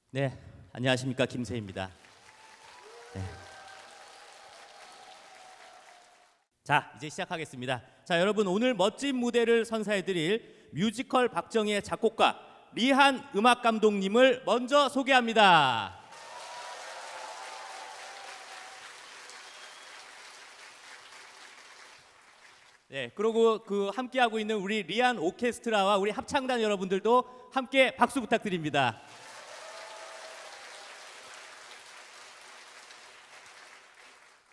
네, 안녕하십니까, 김세희입니다. 네. 자, 이제 시작하겠습니다. 자, 여러분, 오늘 멋진 무대를 선사해드릴 뮤지컬 박정희의 작곡가 리한 음악 감독님을 먼저 소개합니다. 네, 그리고 함께하고 있는 우리 리한 오케스트라와 우리 합창단 여러분들도 함께 박수 부탁드립니다.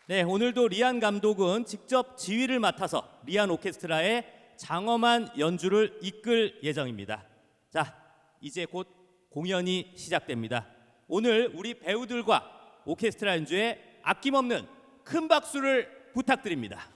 네, 오늘도 리한 감독은 직접 지휘를 맡아서 리한 오케스트라의 장엄한 연주를 이끌 예정입니다. 자, 이제 곧 공연이 시작됩니다. 오늘 우리 배우들과 오케스트라 연주에 아낌없는 큰 박수를 부탁드립니다.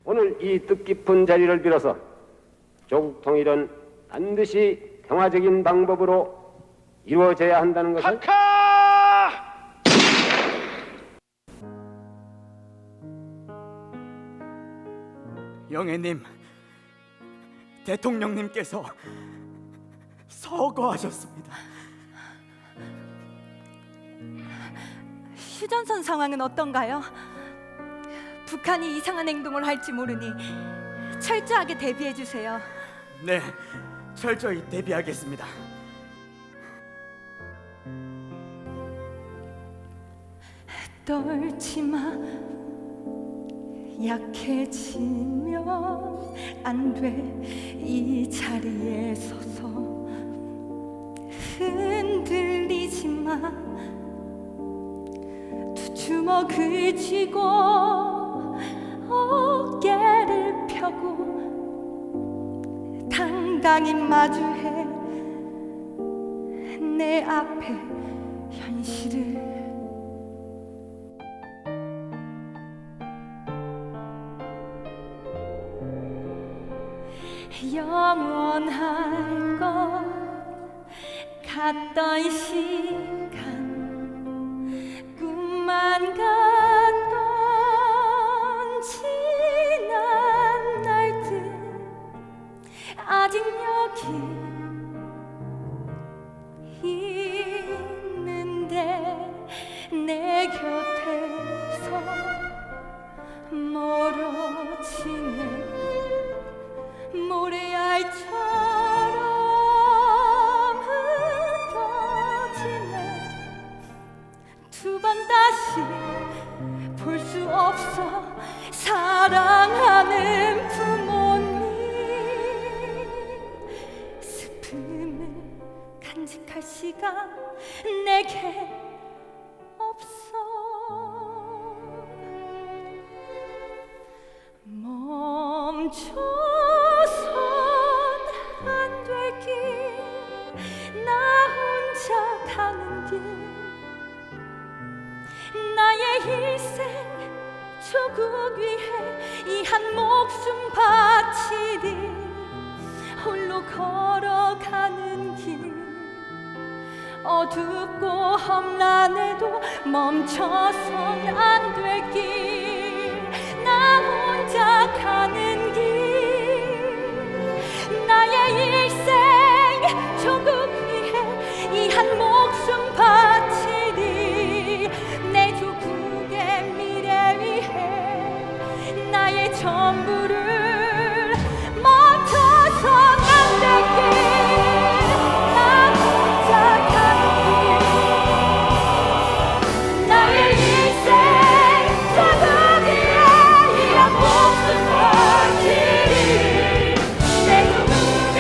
오늘 이 뜻깊은 자리를 빌어서 조국 통일은 반드시 평화적인 방법으로 이루어져야 한다는 것을 영애님, 대통령님께서 서거하셨습니다. 휴전선 상황은 어떤가요? 북한이 이상한 행동을 할지 모르니 철저하게 대비해 주세요. 네, 철저히 대비하겠습니다. 떨지마, 약해지면 안 돼. 이 자리에 서서 흔들리지 마. 두 주먹을 쥐고 어깨를 펴고 당당히 마주해 내 앞에 현실을. 영원할 것 같던 시간, 꿈만 같던 지난 날들 아직 여기 있는데 내 곁에서 멀어지네. 모래알처럼 흩어지네. 두 번 다시 볼 수 없어. 사랑하는 부모님, 슬픔을 간직할 시간 내게 없어. 멈춰선 안 될 길, 나 혼자 가는 길. 나의 일생 조국 위해 이 한 목숨 바치리. 홀로 걸어가는 길, 어둡고 험난해도 멈춰선 안 될 길. 나 혼자 가는 길, 나의 일생 조국 위해 이 한 목숨 바치리. 내 조국의 미래 위해 나의 전부를 멈춰선 안 될 길. 나 혼자 가는 길, 나의 일생 조국 위해 이 한 목숨 바치리. 내 조국의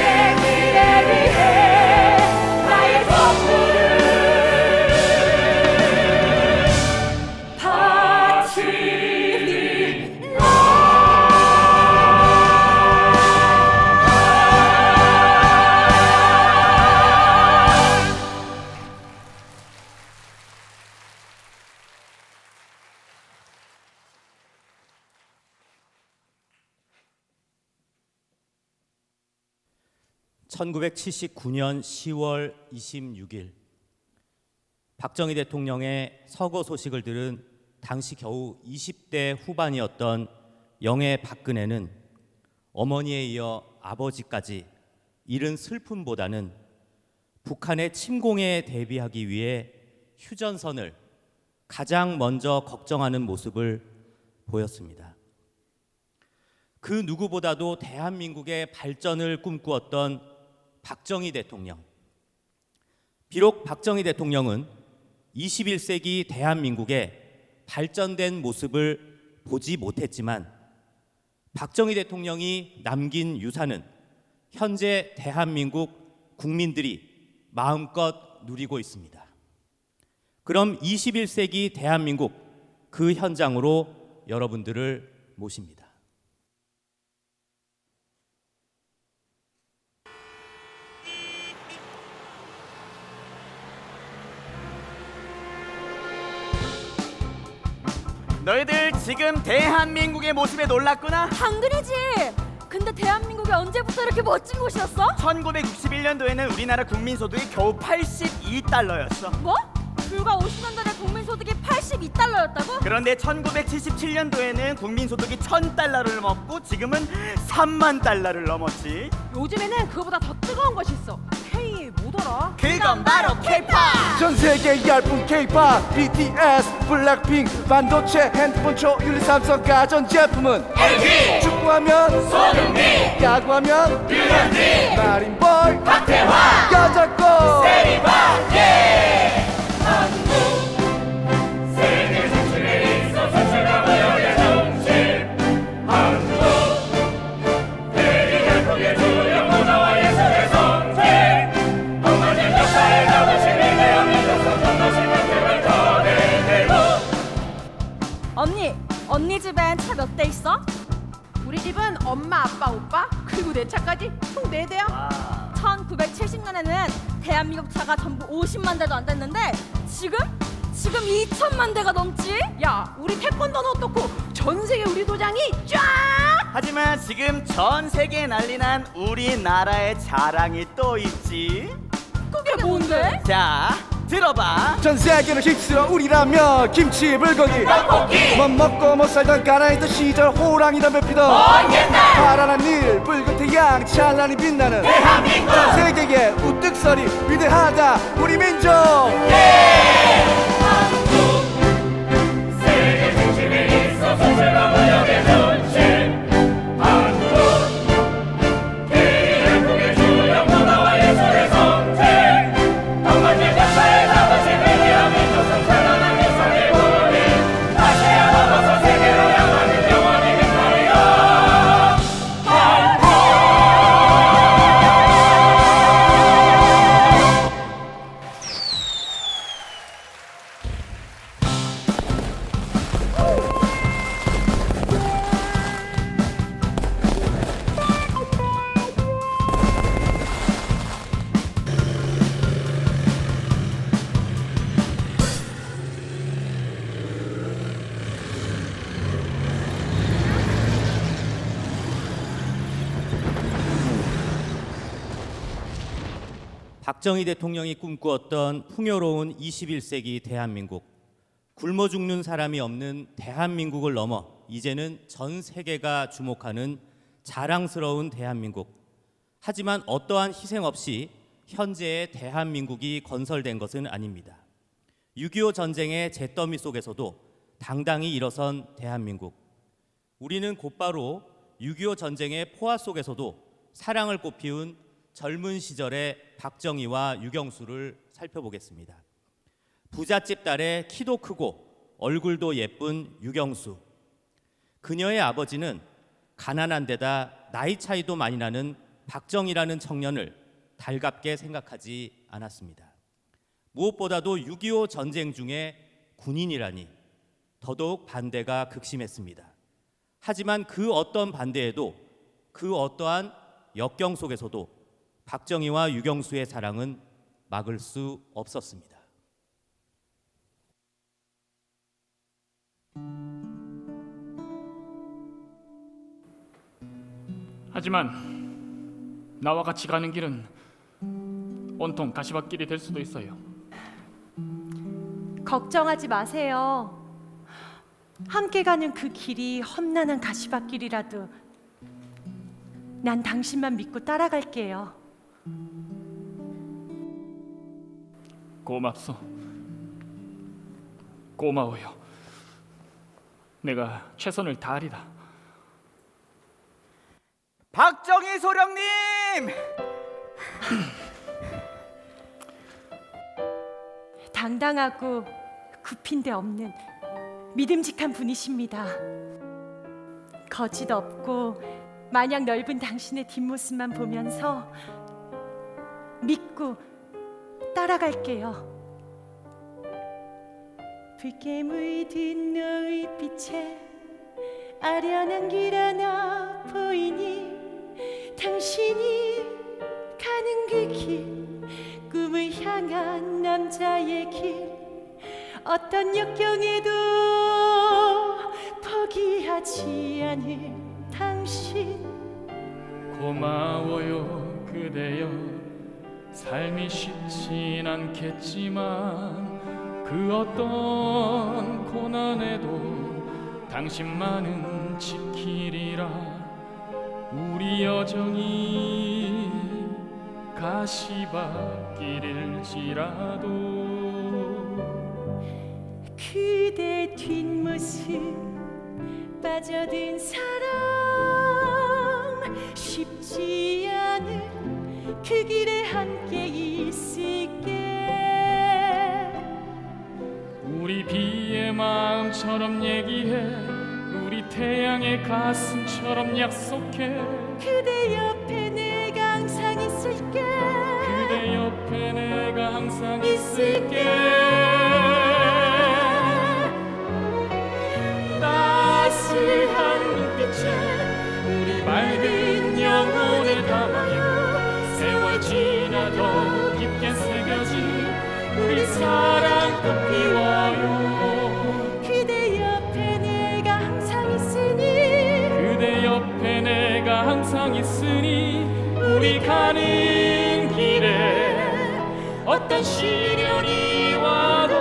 1979년 10월 26일 박정희 대통령의 서거 소식을 들은 당시 겨우 20대 후반이었던 영애 박근혜는 어머니에 이어 아버지까지 이른 슬픔보다는 북한의 침공에 대비하기 위해 휴전선을 가장 먼저 걱정하는 모습을 보였습니다. 그 누구보다도 대한민국의 발전을 꿈꾸었던 박정희 대통령. 비록 박정희 대통령은 21세기 대한민국의 발전된 모습을 보지 못했지만 박정희 대통령이 남긴 유산은 현재 대한민국 국민들이 마음껏 누리고 있습니다. 그럼 21세기 대한민국 그 현장으로 여러분들을 모십니다. 너희들 지금 대한민국의 모습에 놀랐구나? 당근이지. 근데 대한민국이 언제부터 이렇게 멋진 곳이었어? 1961년도에는 우리나라 국민소득이 겨우 82달러였어. 뭐? 불과 50년 전에 국민소득이 82달러였다고? 그런데 1977년도에는 국민소득이 1000달러를 넘었고 지금은 3만 달러를 넘었지. 요즘에는 그거보다 더 뜨거운 것이 있어. K 뭐더라? 그건 바로 K-pop. 전 세계 얇은 K-pop, BTS, 블랙핑크, 반도체, 핸드폰, 초유리, 삼성, 가전제품은 LG. 축구하면 손흥민, 야구하면 류현진, 마린볼 박태환, 여자골 세리박. 예. 언니 집엔 차 몇 대 있어? 우리 집은 엄마, 아빠, 오빠 그리고 내 차까지 총 4대야. 1970년에는 대한민국 차가 전부 50만 대도 안 됐는데 지금 2천만 대가 넘지? 야, 우리 태권도는 어떻고 전 세계 우리 도장이 쫙! 하지만 지금 전 세계에 난리난 우리나라의 자랑이 또 있지. 그게 뭔데? 자, 들어봐. 전 세계로 휩쓸어 우리라면 김치, 불고기, 떡볶이. 못 먹고 못 살던 가나이던 시절 호랑이던 배피던 옛날 파란 하늘, 붉은 태양, 찬란히 빛나는 대한민국. 전 세계의 우뚝서리 위대하다 우리 민족. 세계 중심에 있어 소설과 번역의 전신 한국 대한민국의 주요 문화와 예술의 성체 동반된 역사의 자부심 위대한 민족 성찬하는 일상의 우리 아시아 넘어서 세계로 향하는 영원히 빅토리아. 박정희 대통령이 꿈꾸었던 풍요로운 21세기 대한민국, 굶어 죽는 사람이 없는 대한민국을 넘어 이제는 전 세계가 주목하는 자랑스러운 대한민국. 하지만 어떠한 희생 없이 현재의 대한민국이 건설된 것은 아닙니다. 6.25 전쟁의 잿더미 속에서도 당당히 일어선 대한민국. 우리는 곧바로 6.25 전쟁의 포화 속에서도 사랑을 꽃피운 젊은 시절의 박정희와 유경수를 살펴보겠습니다. 부잣집 딸의 키도 크고 얼굴도 예쁜 유경수. 그녀의 아버지는 가난한 데다 나이 차이도 많이 나는 박정희라는 청년을 달갑게 생각하지 않았습니다. 무엇보다도 6.25 전쟁 중에 군인이라니 더더욱 반대가 극심했습니다. 하지만 그 어떤 반대에도 그 어떠한 역경 속에서도 박정희와 유경수의 사랑은 막을 수 없었습니다. 하지만 나와 같이 가는 길은 온통 가시밭길이 될 수도 있어요. 걱정하지 마세요. 함께 가는 그 길이 험난한 가시밭길이라도 난 당신만 믿고 따라갈게요. 고맙소. 고마워요. 내가 최선을 다하리다. 박정희 소령님! 당당하고 굽힌 데 없는 믿음직한 분이십니다. 거짓 없고 마냥 넓은 당신의 뒷모습만 보면서 믿고 따라갈게요. 붉게 물든 노을빛에 아련한 길 하나 보이니 당신이 가는 그 길, 꿈을 향한 남자의 길, 어떤 역경에도 포기하지 않을 당신. 고마워요 그대여. 삶이 쉽진 않겠지만 그 어떤 고난에도 당신만은 지키리라. 우리 여정이 가시밭길일지라도 그대 뒷모습 빠져든 사랑 쉽지 않을 그 길에 함께 있을게. 우리 비의 마음처럼 얘기해. 우리 태양의 가슴처럼 약속해. 그대 옆에 내가 항상 있을게. 그대 옆에 내가 항상 있을게. 따스한 눈빛에 우리 맑은 영혼을 담아요. 세월 지나도 깊게 새겨진 우리 사랑 꽃 피워요. 그대 옆에 내가 항상 있으니. 그대 옆에 내가 항상 있으니. 우리 가는 길에 어떤 시련이 와도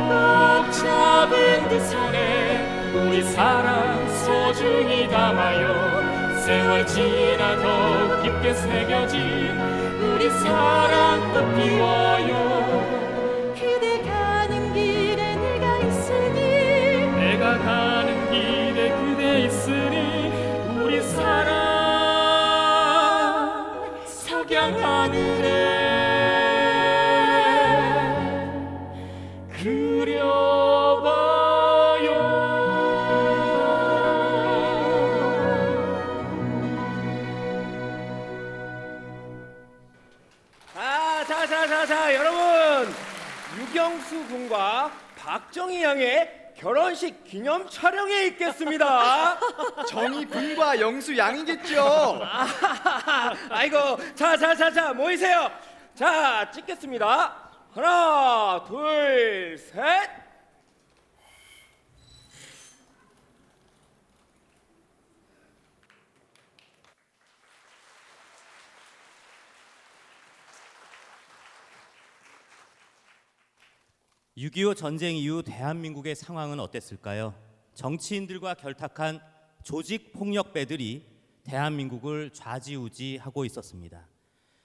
꼭 잡은 두 손에 우리 사랑 소중히 담아요. 세월 지나도 깊게 새겨진 우리 사랑 꽃 피워요. 그대 가는 길에 내가 있으니. 내가 가는 길에 그대 있으니. 우리 사랑 석양 하늘에 자, 여러분, 유경수 군과 박정희 양의 결혼식 기념 촬영에 있겠습니다. 정희 군과 영수 양이겠죠. 아이고, 자, 모이세요. 자, 찍겠습니다. 하나, 둘, 셋. (6.25) 전쟁 이후 대한민국의 상황은 어땠을까요? 정치인들과 결탁한 조직 폭력배들이 대한민국을 좌지우지하고 있었습니다.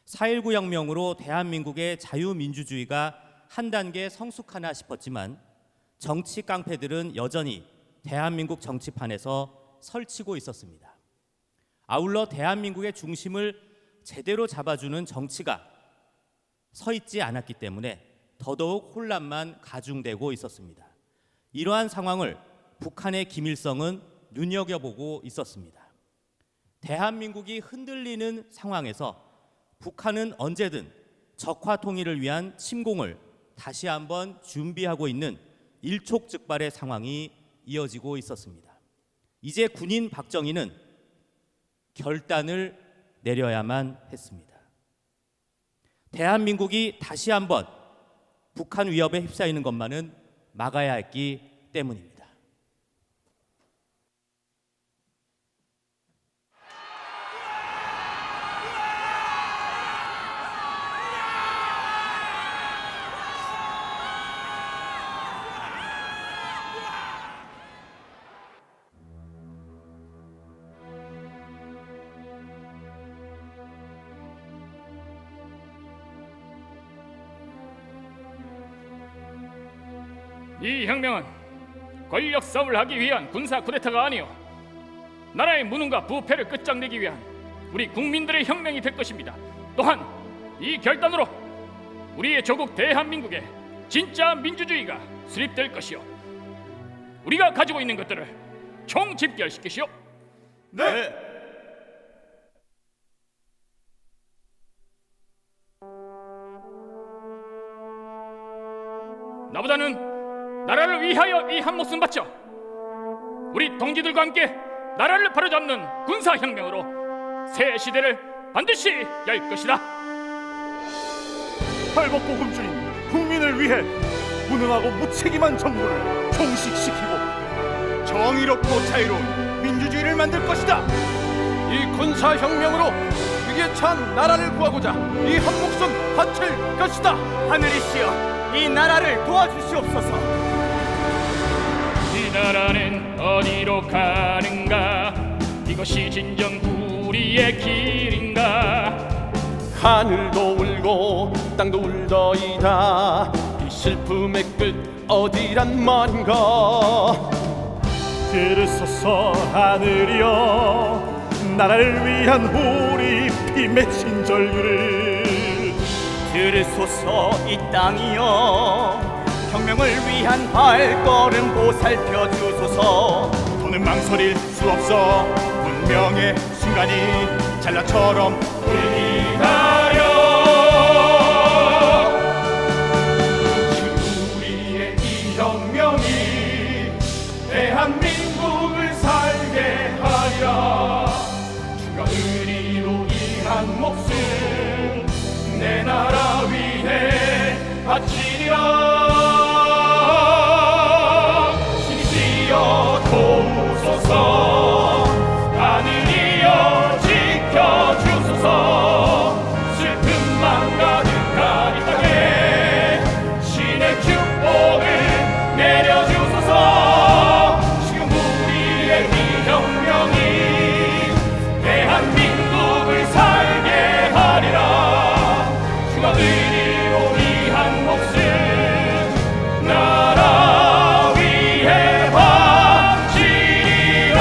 4.19 혁명으로 대한민국의 자유민주주의가 한 단계 성숙하나 싶었지만 정치 깡패들은 여전히 대한민국 정치판에서 설치고 있었습니다. 아울러 대한민국의 중심을 제대로 잡아주는 정치가 서 있지 않았기 때문에 더더욱 혼란만 가중되고 있었습니다. 이러한 상황을 북한의 김일성은 눈여겨보고 있었습니다. 대한민국이 흔들리는 상황에서 북한은 언제든 적화 통일을 위한 침공을 다시 한번 준비하고 있는 일촉즉발의 상황이 이어지고 있었습니다. 이제 군인 박정희는 결단을 내려야만 했습니다. 대한민국이 다시 한번 북한 위협에 휩싸이는 것만은 막아야 했기 때문입니다. 이 혁명은 권력 싸움을 하기 위한 군사 쿠데타가 아니요 나라의 무능과 부패를 끝장내기 위한 우리 국민들의 혁명이 될 것입니다. 또한 이 결단으로 우리의 조국 대한민국의 진짜 민주주의가 수립될 것이요 우리가 가지고 있는 것들을 총집결시키시오. 네. 나보다는 나라를 위하여 이 한 목숨 바쳐 우리 동지들과 함께 나라를 바로잡는 군사혁명으로 새 시대를 반드시 열 것이다. 팔복고금 주인 국민을 위해 무능하고 무책임한 정부를 종식시키고 정의롭고 자유로운 민주주의를 만들 것이다. 이 군사혁명으로 위기에 처한 나라를 구하고자 이 한 목숨 바칠 것이다. 하늘이시여, 이 나라를 도와주시옵소서. 이 나라는 어디로 가는가? 이것이 진정 우리의 길인가? 하늘도 울고 땅도 울더이다. 이 슬픔의 끝 어디란 말인가? 들으소서 하늘이여, 나라를 위한 우리 피 맺힌 전류를. 들으소서 이 땅이여, 혁명을 위한 발걸음 보살펴 주소서. 더는 망설일 수 없어. 운명의 순간이 찰나처럼 우리나려. 우리의 이 혁명이 대한민국을 살게 하리라. 주가 의리로 이 한 목숨 내 나라 위해 바치리라. 신이시여 도우소서, 하늘이여 지켜주소서. 슬픔만 가득한 이 땅에 신의 축복을 내려주소서. 지금 우리의 이 혁명이 대한민국을 살게 하리라. 주가 의리로 이 한 목숨 나라 위해 바치리라.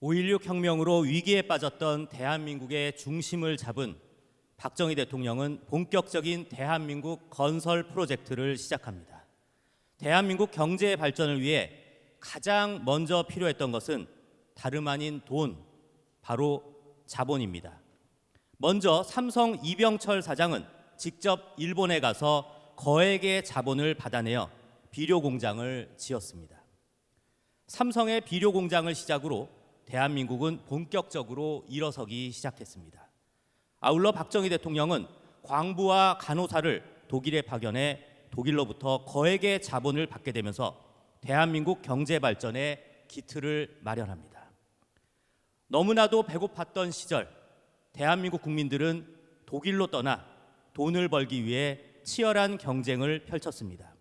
(5.16) 혁명으로 위기에 빠졌던 대한민국의 중심을 잡은 박정희 대통령은 본격적인 대한민국 건설 프로젝트를 시작합니다. 대한민국 경제 발전을 위해 가장 먼저 필요했던 것은 다름 아닌 돈, 바로 자본입니다. 먼저 삼성 이병철 사장은 직접 일본에 가서 거액의 자본을 받아내어 비료 공장을 지었습니다. 삼성의 비료 공장을 시작으로 대한민국은 본격적으로 일어서기 시작했습니다. 아울러 박정희 대통령은 광부와 간호사를 독일에 파견해 독일로부터 거액의 자본을 받게 되면서 대한민국 경제 발전의 기틀을 마련합니다. 너무나도 배고팠던 시절, 대한민국 국민들은 독일로 떠나 돈을 벌기 위해 치열한 경쟁을 펼쳤습니다.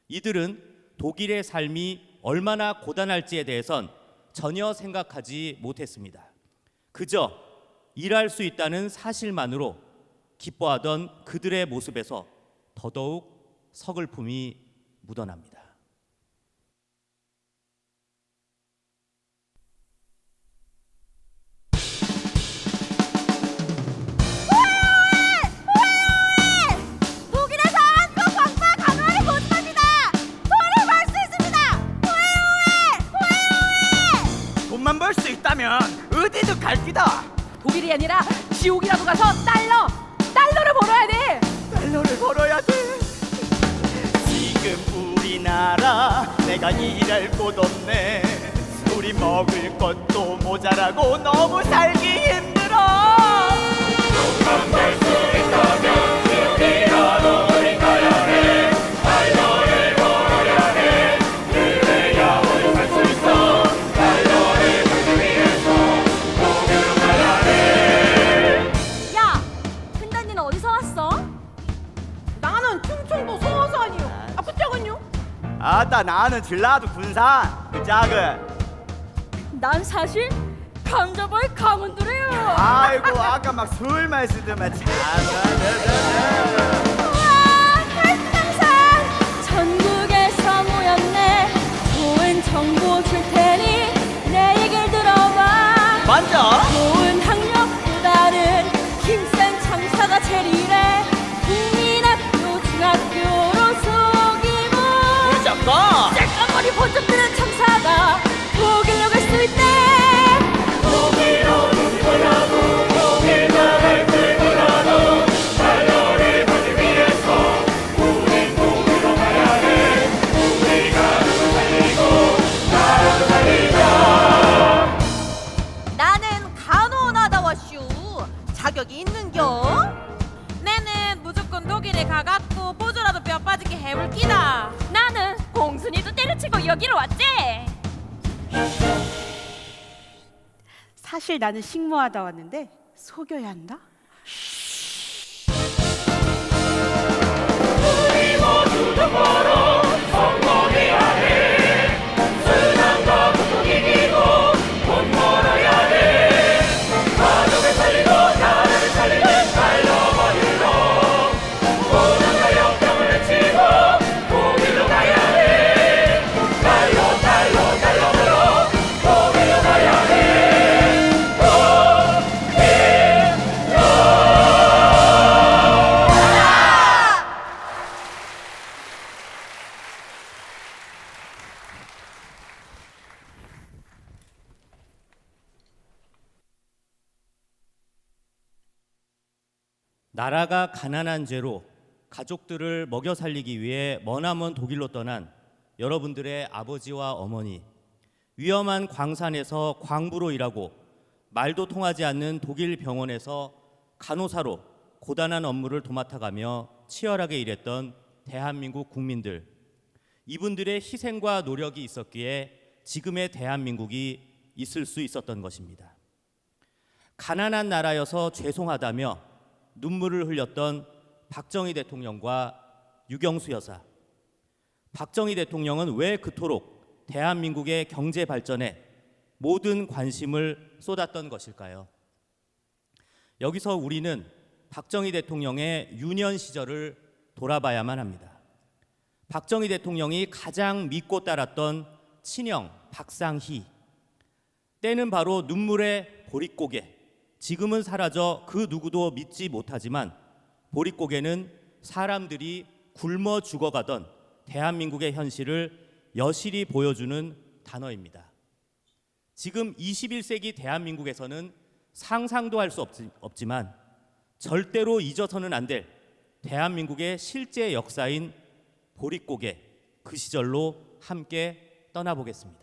이들은 독일의 삶이 얼마나 고단할지에 대해선 전혀 생각하지 못했습니다. 그저 일할 수 있다는 사실만으로 기뻐하던 그들의 모습에서 더더욱 서글픔이 묻어납니다. 독일에서 한국 광부와 간호사를 모집합니다. 돈을 벌 수 있습니다. 돈만 벌 수 있다면 어디도 갈 기다. 독일이 아니라 지옥이라도 가서 달러를 벌어야 돼. 달러를 벌어야 돼. 지금 우리나라 내가 일할 곳 없네. 우리 먹을 것도 모자라고 너무 살기 힘들어. 돈만 벌 수 있다면 지옥이라도 우리 가야 해. 달러를 벌어야 해. 그래야 우리 살 수 있어. 달러를 벌기 위해서 독일로 가야 해. 야, 큰단니는 어디서 왔어? 맞아, 나는 전라도 군산 그 작은. 난 사실 감자보이 강원도래요. 아이고 아까 막 술 마시더만 우와, 발상상 전국에서 모였네. 좋은 정보 줄 테니 내 얘기를 들어봐. 먼저 좋은 학력보다는 힘센 장사가 제일이래. 국민학교 중학교로 속이고 무조건 짤까머리 번쩍 드는 청사가 독일로 갈 수 있대. 나는 간호나다 왔슈. 자격이 있는겨? 내는 무조건 독일에 가갖고 보조라도 뼈 빠지게 해볼 끼다. 나는 공순이도 때려치고 여기로 왔지. 사실 나는 식모하다 왔는데 속여야 한다. 우리 모두 정보로 성공해야 해. 순환과 구속 이기고 못 멀어야 돼. 가족을 살리고 나라를 살리는 달려버리로 고난과 역경을 외치고 독일로 가야 해. 달려 달려 달려들어 독일로 가야 해. 나라가 가난한 죄로 가족들을 먹여 살리기 위해 머나먼 독일로 떠난 여러분들의 아버지와 어머니, 위험한 광산에서 광부로 일하고 말도 통하지 않는 독일 병원에서 간호사로 고단한 업무를 도맡아가며 치열하게 일했던 대한민국 국민들, 이분들의 희생과 노력이 있었기에 지금의 대한민국이 있을 수 있었던 것입니다. 가난한 나라여서 죄송하다며 눈물을 흘렸던 박정희 대통령과 유경수 여사. 박정희 대통령은 왜 그토록 대한민국의 경제 발전에 모든 관심을 쏟았던 것일까요? 여기서 우리는 박정희 대통령의 유년 시절을 돌아봐야만 합니다. 박정희 대통령이 가장 믿고 따랐던 친형 박상희. 때는 바로 눈물의 보릿고개. 지금은 사라져 그 누구도 믿지 못하지만 보릿고개는 사람들이 굶어 죽어가던 대한민국의 현실을 여실히 보여주는 단어입니다. 지금 21세기 대한민국에서는 상상도 할 수 없지만 절대로 잊어서는 안 될 대한민국의 실제 역사인 보릿고개, 그 시절로 함께 떠나보겠습니다.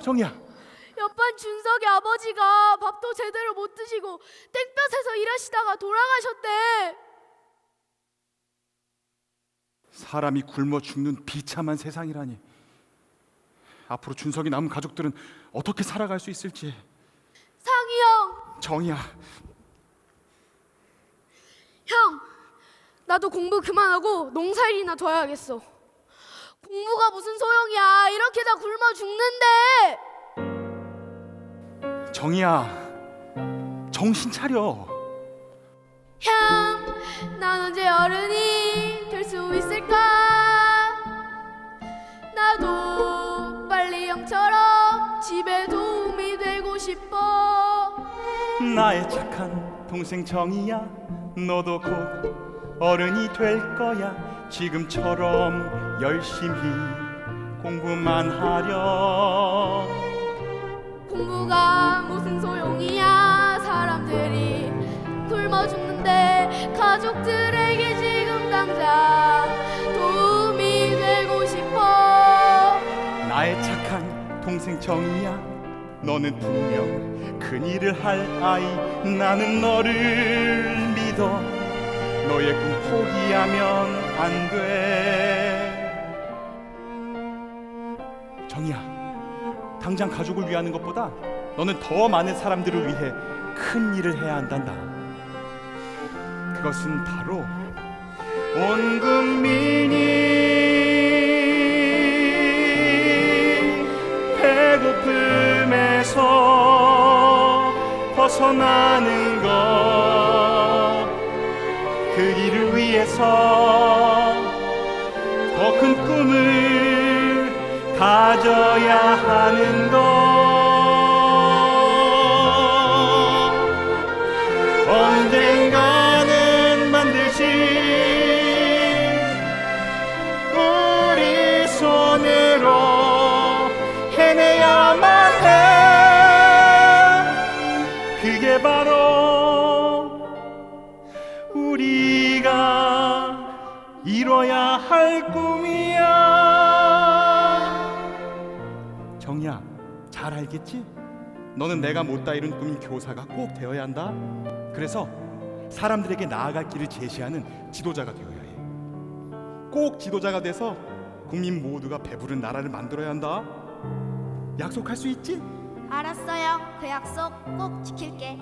정이야. 옆반 준석이 아버지가 밥도 제대로 못 드시고 땡볕에서 일하시다가 돌아가셨대. 사람이 굶어 죽는 비참한 세상이라니. 앞으로 준석이 남은 가족들은 어떻게 살아갈 수 있을지. 상희 형, 정이야. 형, 나도 공부 그만하고 농사일이나 더 해야겠어. 공부가 무슨 소용이야. 이렇게 다 굶어 죽는데. 정이야, 정신 차려. 형, 난 언제 어른이 될 수 있을까? 나도 빨리 형처럼 집에 도움이 되고 싶어. 나의 착한 동생 정이야, 너도 곧 어른이 될 거야. 지금처럼 열심히 공부만 하렴. 공부가 무슨 소용이야. 사람들이 굶어 죽는데 가족들에게 지금 당장 도움이 되고 싶어. 나의 착한 동생 정이야, 너는 분명 큰일을 할 아이. 나는 너를 믿어. 너의 꿈 포기하면 안 돼. 정이야, 당장 가족을 위하는 것보다 너는 더 많은 사람들을 위해 큰 일을 해야 한단다. 그것은 바로 온 국민이 배고픔에서 벗어나는 것, 그 일을 위해서 더 큰 꿈을 가져야 하는 것. 언젠가는 반드시 우리 손으로 해내야만 해. 그게 바로 우리가 이뤄야 할 꿈이야. 정이야, 잘 알겠지? 너는 내가 못다 이룬 꿈인 교사가 꼭 되어야 한다. 그래서 사람들에게 나아갈 길을 제시하는 지도자가 되어야 해. 꼭 지도자가 돼서 국민 모두가 배부른 나라를 만들어야 한다. 약속할 수 있지? 알았어요. 그 약속 꼭 지킬게.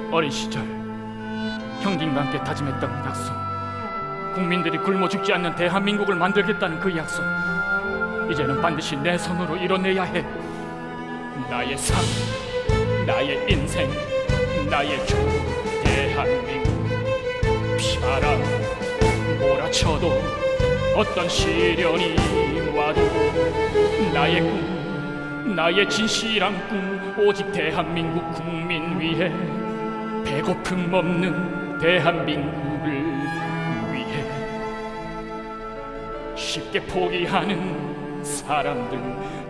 어린 시절 형님과 함께 다짐했던 약속, 국민들이 굶어 죽지 않는 대한민국을 만들겠다는 그 약속, 이제는 반드시 내 손으로 이뤄내야 해. 나의 삶, 나의 인생, 나의 좋은 대한민국. 비바람 몰아쳐도 어떤 시련이 와도 나의 꿈, 나의 진실한 꿈, 오직 대한민국 국민 위해, 배고픔 없는 대한민국을 위해. 쉽게 포기하는 사람들,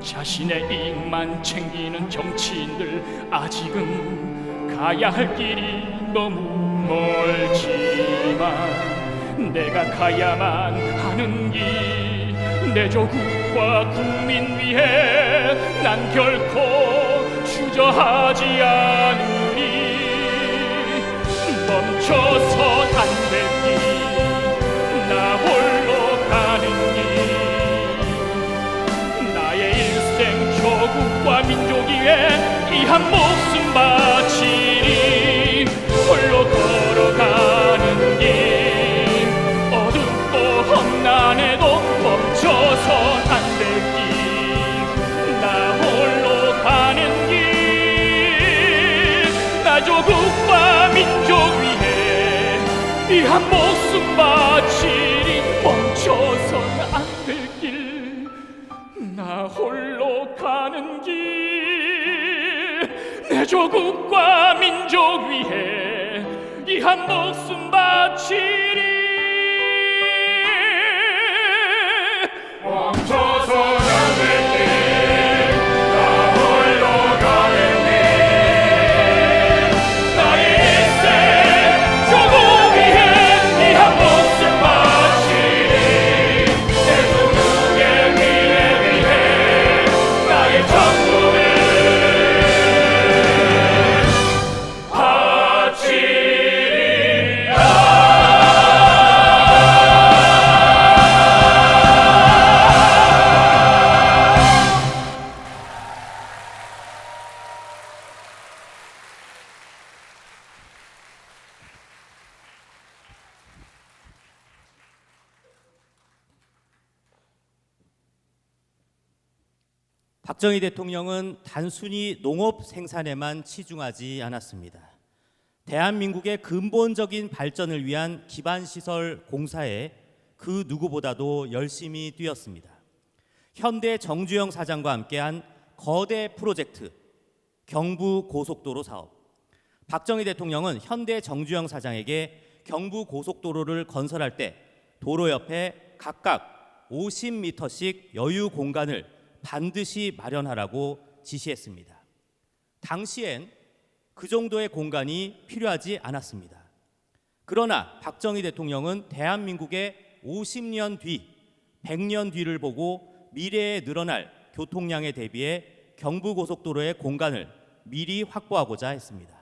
자신의 이익만 챙기는 정치인들, 아직은 가야 할 길이 너무 멀지만 내가 가야만 하는 길, 내 조국과 국민 위해 난 결코 주저하지 않으리. 멈춰서 안 될 길, 나 홀로 가는 길, 나의 일생 조국과 민족 위해 이 한 목숨 바치리. 홀로 걸어가는 길, 어둡고 험난해도 멈춰서 안 될 길, 나 홀로 가는 길, 나 조국과 민족 위해 이 한 목숨 바치리. 멈춰서는 안 될 길, 나 홀로 가는 길, 내 조국과 민족 위해 이 한 목숨 바치리. 멈춰서는 안 될 길, 나 홀로 가는 길, 나의 일생 조국 위해 이 한 목숨 바치리. 내 조국의 미래 위해 나의 전부를 바치리라. 박정희 대통령은 단순히 농업 생산에만 치중하지 않았습니다. 대한민국의 근본적인 발전을 위한 기반시설 공사에 그 누구보다도 열심히 뛰었습니다. 현대 정주영 사장과 함께한 거대 프로젝트 경부 고속도로 사업. 박정희 대통령은 현대 정주영 사장에게 경부 고속도로를 건설할 때 도로 옆에 각각 50m씩 여유 공간을 반드시 마련하라고 지시했습니다. 당시엔 그 정도의 공간이 필요하지 않았습니다. 그러나 박정희 대통령은 대한민국의 50년 뒤, 100년 뒤를 보고 미래에 늘어날 교통량에 대비해 경부고속도로의 공간을 미리 확보하고자 했습니다.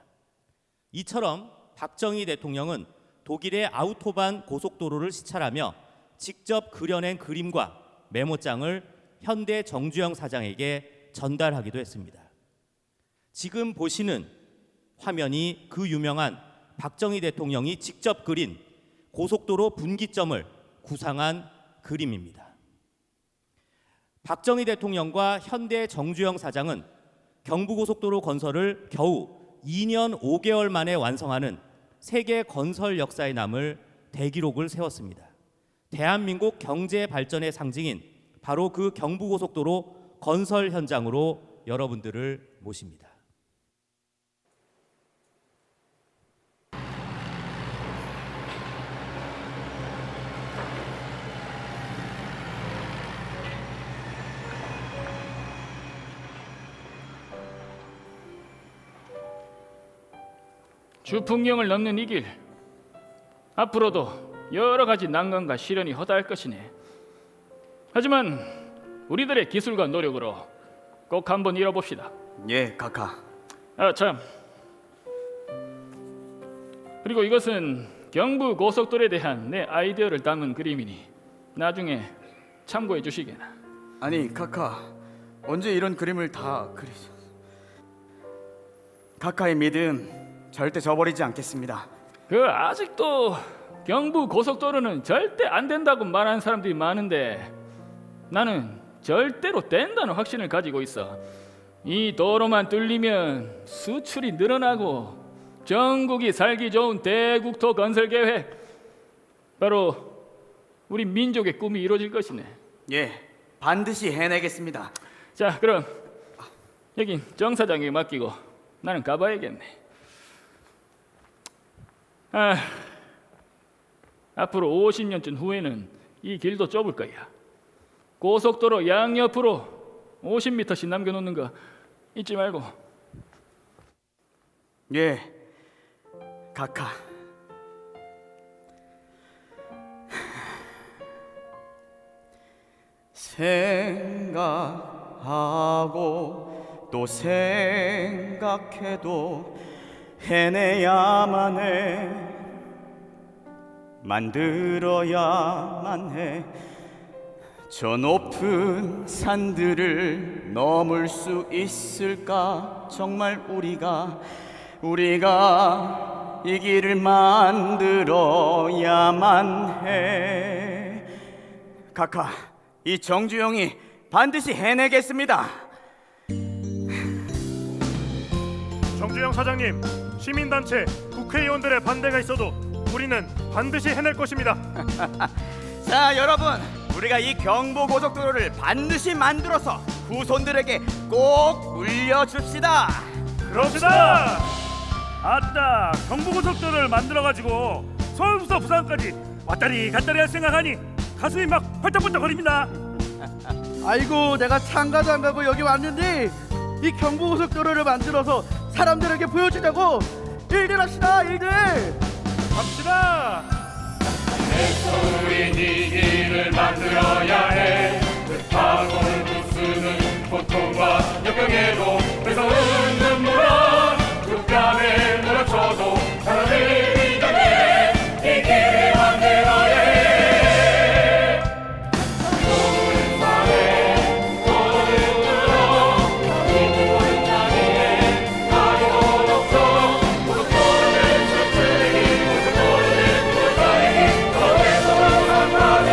이처럼 박정희 대통령은 독일의 아우토반 고속도로를 시찰하며 직접 그려낸 그림과 메모장을 현대 정주영 사장에게 전달하기도 했습니다. 지금 보시는 화면이 그 유명한 박정희 대통령이 직접 그린 고속도로 분기점을 구상한 그림입니다. 박정희 대통령과 현대 정주영 사장은 경부고속도로 건설을 겨우 2년 5개월 만에 완성하는 세계 건설 역사에 남을 대기록을 세웠습니다. 대한민국 경제 발전의 상징인 바로 그 경부고속도로 건설 현장으로 여러분들을 모십니다. 주풍경을 넘는 이 길, 앞으로도 여러 가지 난관과 시련이 허다할 것이네. 하지만 우리들의 기술과 노력으로 꼭 한번 이뤄봅시다. 예, 카카. 참. 그리고 이것은 경부 고속도로에 대한 내 아이디어를 담은 그림이니 나중에 참고해 주시게나. 아니, 카카. 언제 이런 그림을 다 그리셨어? 카카의 믿음 절대 저버리지 않겠습니다. 아직도 경부 고속도로는 절대 안 된다고 말하는 사람들이 많은데 나는 절대로 된다는 확신을 가지고 있어. 이 도로만 뚫리면 수출이 늘어나고 전국이 살기 좋은 대국토 건설 계획, 바로 우리 민족의 꿈이 이루어질 것이네. 예, 반드시 해내겠습니다. 자, 그럼 여긴 정 사장에게 맡기고 나는 가봐야겠네. 앞으로 50년쯤 후에는 이 길도 좁을 거야. 고속도로 양옆으로 50m씩 남겨놓는 거 잊지 말고. 예, 카카. 생각하고 또 생각해도 해내야만 해, 만들어야만 해. 저 높은 산들을 넘을 수 있을까? 정말 우리가 이 길을 만들어야만 해. 카카, 이 정주영이 반드시 해내겠습니다. 정주영 사장님, 시민단체, 국회의원들의 반대가 있어도 우리는 반드시 해낼 것입니다. 자, 여러분, 우리가 이 경부고속도로를 반드시 만들어서 후손들에게 꼭 물려줍시다. 그럽시다. 아따, 경부고속도로를 만들어가지고 서울부터 부산까지 왔다리 갔다리 할 생각하니 가슴이 막 펄떡펄떡거립니다. 아이고, 내가 참가도 안 가고 여기 왔는데 이 경부고속도로를 만들어서 사람들에게 보여주자고. 일들 합시다, 일들. 갑시다. 우린 이 길을 만들어야 해. 급하고 부수는 고통과 역경에도 그래서 웃는 물어 뺨에 물어쳐도 사람들이 전에 이 길을 만들어야 해. 좋은 사회 좋은 물어 좋은 자리에 가도 없어. 고속도로를 펼치니 고속도로를 부사니 거기서 상관해.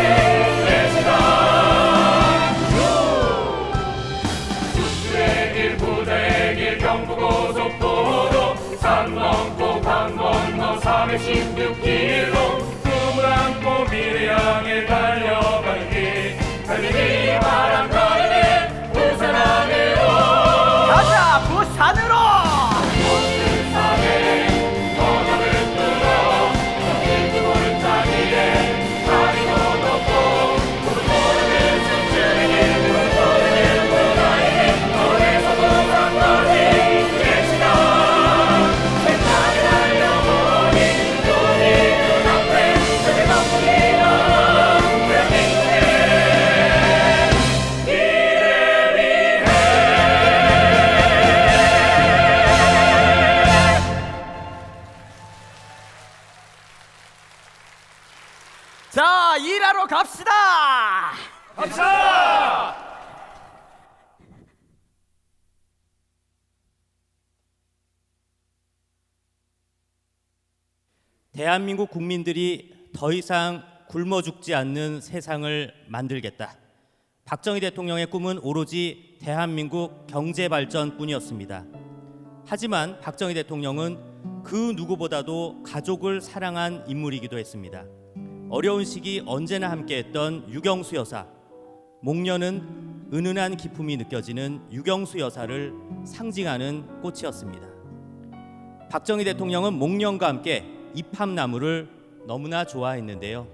대한민국 국민들이 더 이상 굶어 죽지 않는 세상을 만들겠다. 박정희 대통령의 꿈은 오로지 대한민국 경제 발전뿐이었습니다. 하지만 박정희 대통령은 그 누구보다도 가족을 사랑한 인물이기도 했습니다. 어려운 시기 언제나 함께했던 유경수 여사, 목련은 은은한 기품이 느껴지는 유경수 여사를 상징하는 꽃이었습니다. 박정희 대통령은 목련과 함께 이팝나무를 너무나 좋아했는데요.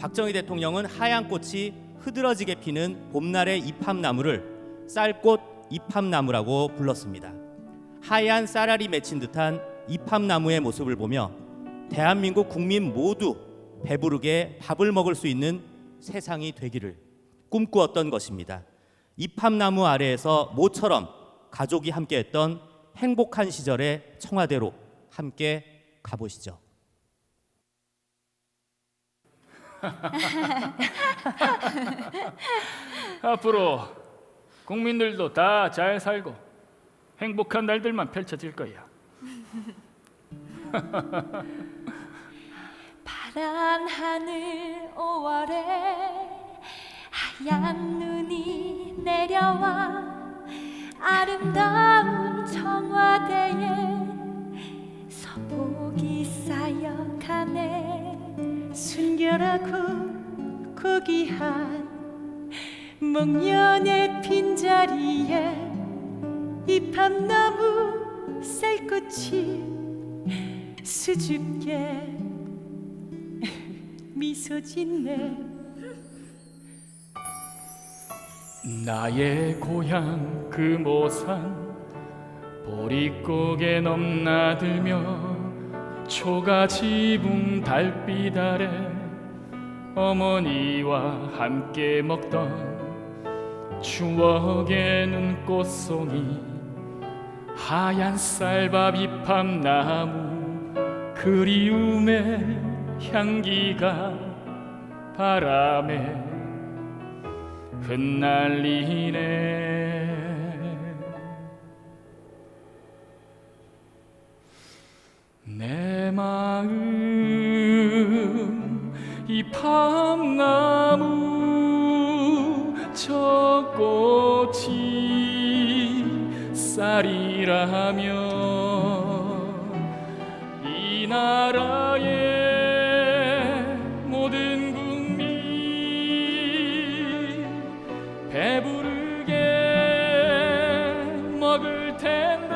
박정희 대통령은 하얀 꽃이 흐드러지게 피는 봄날의 이팝나무를 쌀꽃 이팝나무라고 불렀습니다. 하얀 쌀알이 맺힌 듯한 이팝나무의 모습을 보며 대한민국 국민 모두 배부르게 밥을 먹을 수 있는 세상이 되기를 꿈꾸었던 것입니다. 이팝나무 아래에서 모처럼 가족이 함께했던 행복한 시절의 청와대로 함께 가보시죠. 앞으로 국민들도 다 잘 살고 행복한 날들만 펼쳐질 거야. 파란 하늘 5월에 하얀 눈이 내려와 아름다운 청와대에 서복이 쌓여가네. 순결하고 고귀한 목련의 빈자리에 이팝나무 쌀꽃이 수줍게 미소 짓네. 나의 고향 금오산 보릿고개 넘나들며 초가 지붕 달빛 아래 어머니와 함께 먹던 추억의 눈꽃송이 하얀 쌀밥 이팝나무 그리움의 향기가 바람에 흩날리네. 내 마음 이팝나무 저 꽃이 쌀이라면 이 나라의 모든 국민 배부르게 먹을 텐데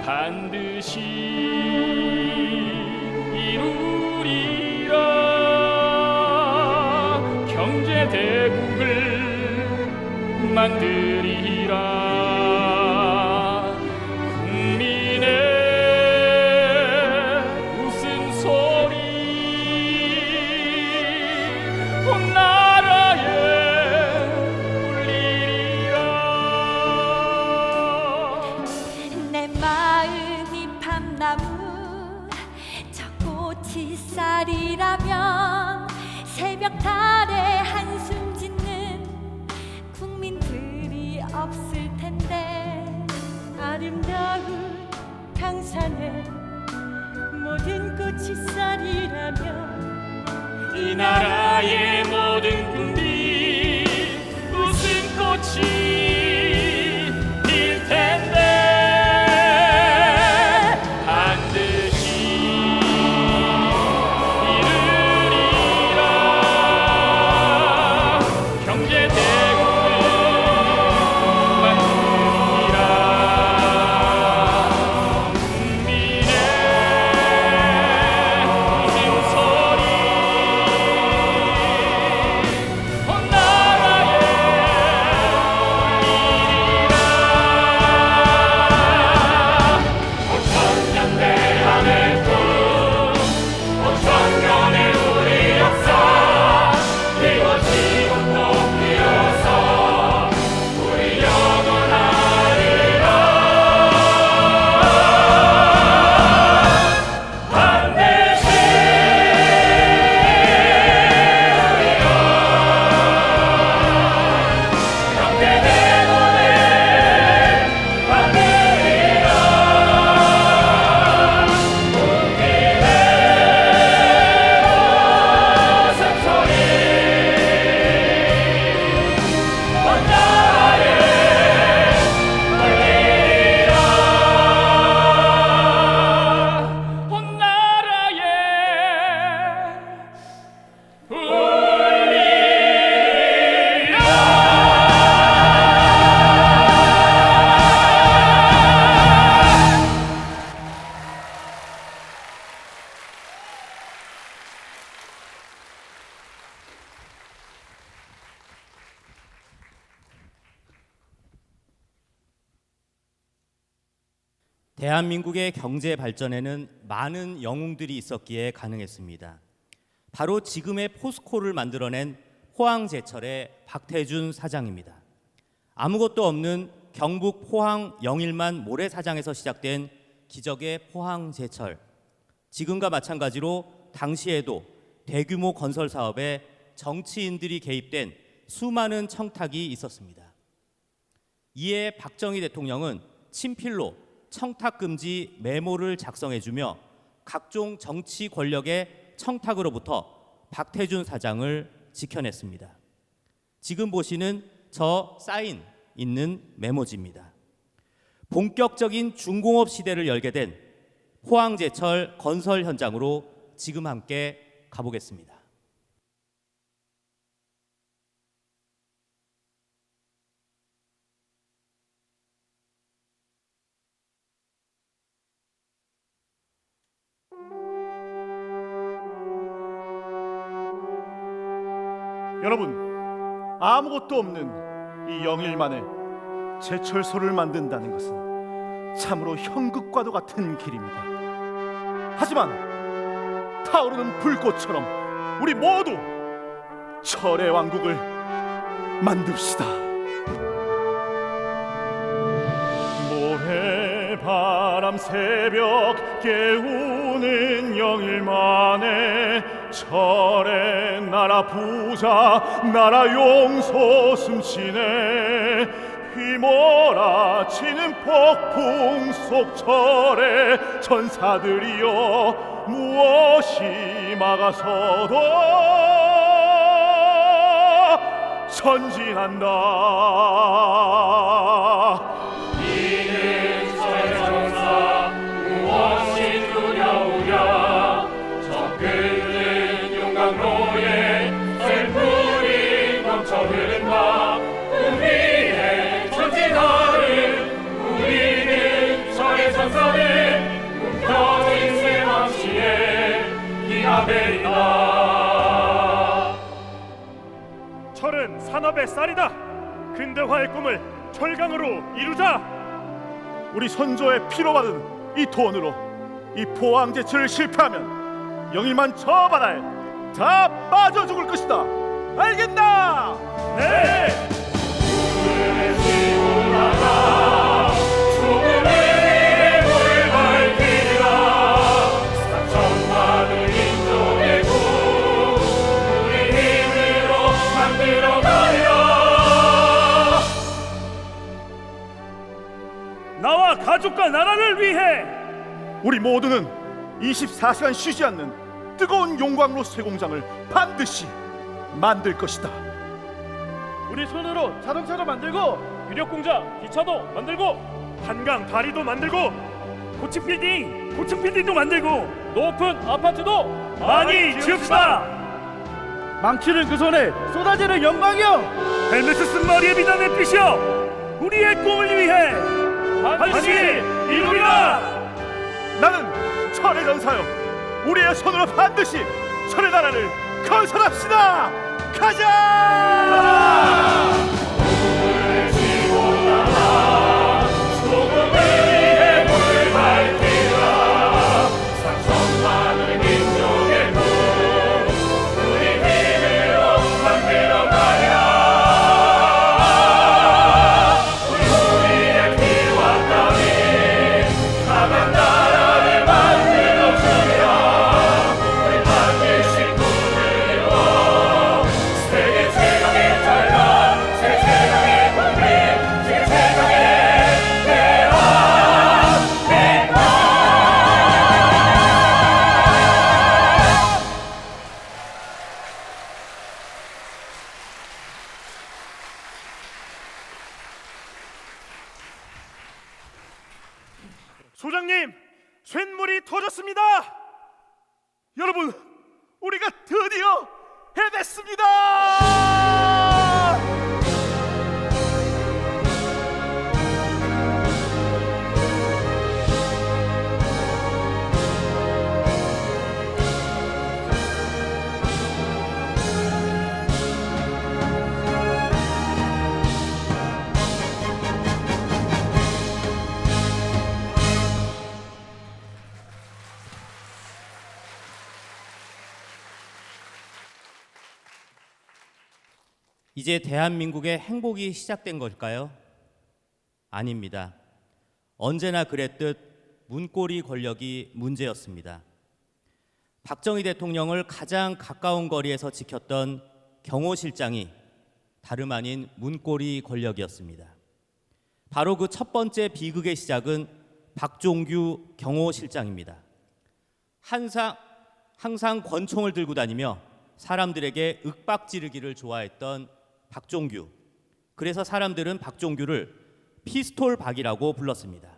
반드시 이루리라. 경제 대국을 만들리라. 국민의 웃음소리 온 나라에 울리리라. 내 마음 이팝나무 저 꽃이 쌀이라면 새벽 달에 한숨 짓는 국민들이 없을 텐데 아름다운 강산에 모든 꽃이 쌀이라면 이 나라의 모든 국민 웃음꽃이 필 텐데 반드시 이루리라. 경제 대국을 만들리라. 국민의 웃음소리 온 나라에 대한민국의 경제 발전에는 많은 영웅들이 있었기에 가능했습니다. 바로 지금의 포스코를 만들어낸 포항제철의 박태준 사장입니다. 아무것도 없는 경북 포항 영일만 모래사장에서 시작된 기적의 포항제철. 지금과 마찬가지로 당시에도 대규모 건설 사업에 정치인들이 개입된 수많은 청탁이 있었습니다. 이에 박정희 대통령은 친필로 청탁 금지 메모를 작성해주며 각종 정치 권력의 청탁으로부터 박태준 사장을 지켜냈습니다. 지금 보시는 저 사인 있는 메모지입니다. 본격적인 중공업 시대를 열게 된 포항제철 건설 현장으로 지금 함께 가보겠습니다. 여러분, 아무것도 없는 이 영일만에 제철소를 만든다는 것은 참으로 현극과도 같은 길입니다. 하지만 타오르는 불꽃처럼 우리 모두 철의 왕국을 만듭시다. 모래바람 새벽 깨우는 영일만에 철의 나라 부자 나라 용소 숨치네. 휘몰아치는 폭풍 속 철의 전사들이여 무엇이 막아서도 전진한다. 이는 철의 전사 무엇이 두려우랴. 저 끓는 용광로에 샘물이 넘쳐 흐른다. 우리의 전진하는 우리는 철의 전사는 뭉쳐진 쇠망치에 기아베리다. 철은 산업의 쌀이다. 근대화의 꿈을 철강으로 이루자. 우리 선조의 피로 받은 이 돈으로 이 포항제철을 실패하면 영일만 저 바다에 다 빠져 죽을 것이다. 알겠나? 네. 꿈을 지고 나가 죽음의 해골 밝히리라. 3천만의 민족의 꿈 우리 힘으로 만들어가리라. 나와 가족과 나라를 위해 우리 모두는 24시간 쉬지 않는 뜨거운 용광로 쇠공장을 반드시 만들 것이다. 우리 손으로 자동차도 만들고 유력공장 기차도 만들고 한강 다리도 만들고 고층 빌딩도 만들고 높은 아파트도 많이 지읍시다. 망치는 그 손에 쏟아지는 영광이여, 헬멧을 쓴 머리에 비단의 빛이여, 우리의 꿈을 위해 반드시 이루리라. 나는 철의 전사여, 우리의 손으로 반드시 철의 나라를 건설합시다. 가자! 꿈을 지고 나가 죽음을 위해 불 밝히라. 3천만의 민족의 꿈 우리 힘으로 만들어가리라. 우리의 피와 땀이 강한 나라를 만들어주리라. 우리 반드시 꿈을 이루어 세계 최강의 전략, 세계 최강의 국민, 세계 최강의 대한민국. 소장님, 쇳물이 터졌습니다. 여러분, 우리가 드디어 해냈습니다. 이제 대한민국의 행복이 시작된 걸까요? 아닙니다. 언제나 그랬듯 문고리 권력이 문제였습니다. 박정희 대통령을 가장 가까운 거리에서 지켰던 경호실장이 다름 아닌 문고리 권력이었습니다. 바로 그 첫 번째 비극의 시작은 박종규 경호실장입니다. 항상 권총을 들고 다니며 사람들에게 윽박지르기를 좋아했던 박종규. 그래서 사람들은 박종규를 피스톨 박이라고 불렀습니다.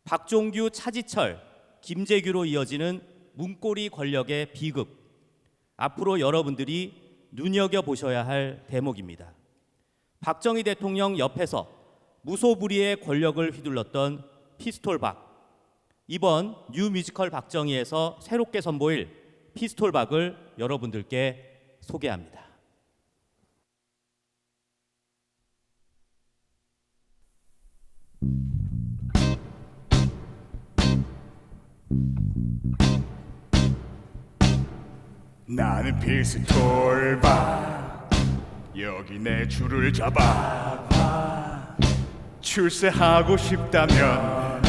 박종규, 차지철, 김재규로 이어지는 문고리 권력의 비극. 앞으로 여러분들이 눈여겨보셔야 할 대목입니다. 박정희 대통령 옆에서 무소불위의 권력을 휘둘렀던 피스톨 박. 이번 뉴 뮤지컬 박정희에서 새롭게 선보일 피스톨 박을 여러분들께 소개합니다. 나는 피스톨박 여기 내 줄을 잡아 출세하고 싶다면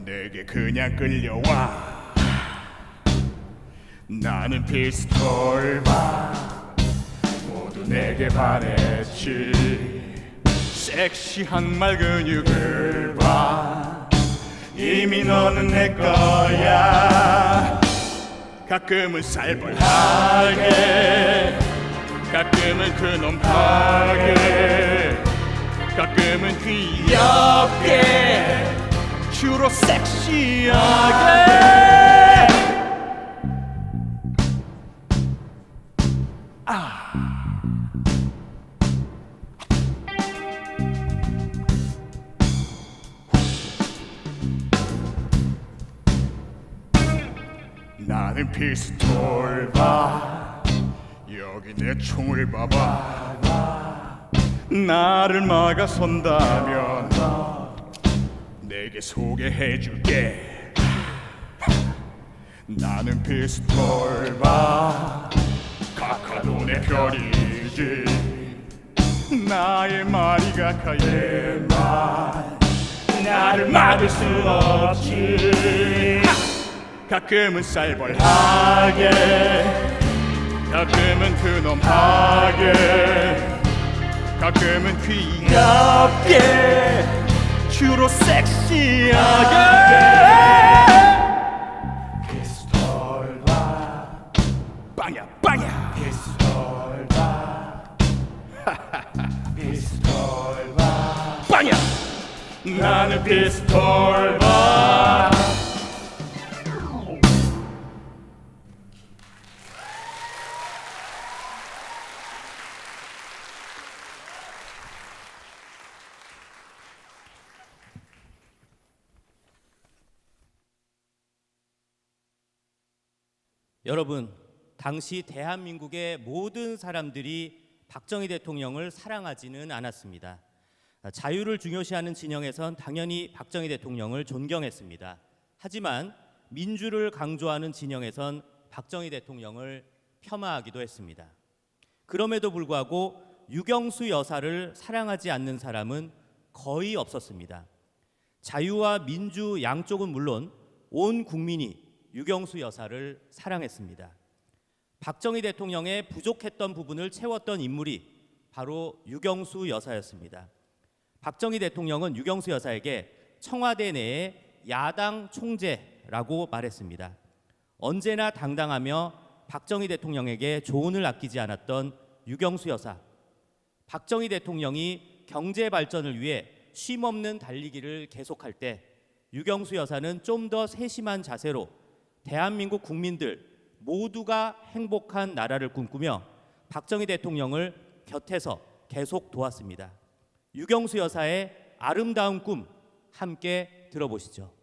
내게 그냥 끌려와. 나는 피스톨박 모두 내게 반했지. 섹시한 말 근육을 봐 이미 너는 내 거야. 가끔은 살벌하게 가끔은 근엄하게 가끔은 귀엽게 주로 섹시하게. 나는 피스톨박 여기 내 총을 봐봐. 나를 막아선다면 내게 소개해줄게. 나는 피스톨박 각하도 내 별이지. 나의 말이 각하의 말 나를 막을 수 없지. 가끔은 살벌하게 가끔은 근엄하게 가끔은 귀엽게 주로 섹시하게. 피스톨박 빵야 빵야 피스톨박 피스톨박 빵야. 나는 피스톨박. 여러분, 당시 대한민국의 모든 사람들이 박정희 대통령을 사랑하지는 않았습니다. 자유를 중요시하는 진영에선 당연히 박정희 대통령을 존경했습니다. 하지만 민주를 강조하는 진영에선 박정희 대통령을 폄하하기도 했습니다. 그럼에도 불구하고 유경수 여사를 사랑하지 않는 사람은 거의 없었습니다. 자유와 민주 양쪽은 물론 온 국민이 유경수 여사를 사랑했습니다. 박정희 대통령의 부족했던 부분을 채웠던 인물이 바로 유경수 여사였습니다. 박정희 대통령은 유경수 여사에게 청와대 내에 야당 총재라고 말했습니다. 언제나 당당하며 박정희 대통령에게 조언을 아끼지 않았던 유경수 여사. 박정희 대통령이 경제 발전을 위해 쉼없는 달리기를 계속할 때 유경수 여사는 좀 더 세심한 자세로 대한민국 국민들 모두가 행복한 나라를 꿈꾸며 박정희 대통령을 곁에서 계속 도왔습니다. 유경수 여사의 아름다운 꿈 함께 들어보시죠.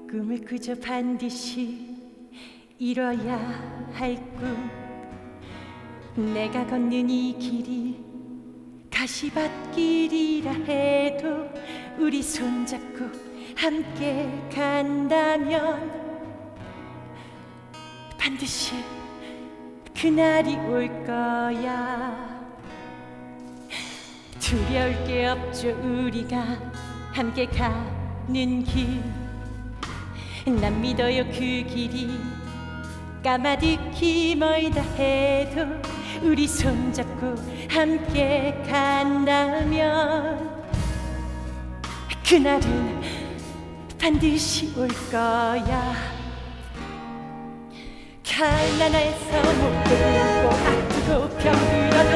꿈을 그저 반드시 이뤄야 할 꿈. 내가 걷는 이 길이 가시밭길이라 해도 우리 손잡고 함께 간다면 반드시 그날이 올 거야. 두려울 게 없죠. 우리가 함께 가는 길. 난 믿어요. 그 길이 까마득히 멀다 해도 우리 손잡고 함께 간다면 그날은 반드시 올 거야. 가난해서 못 들고 아프고 병들어도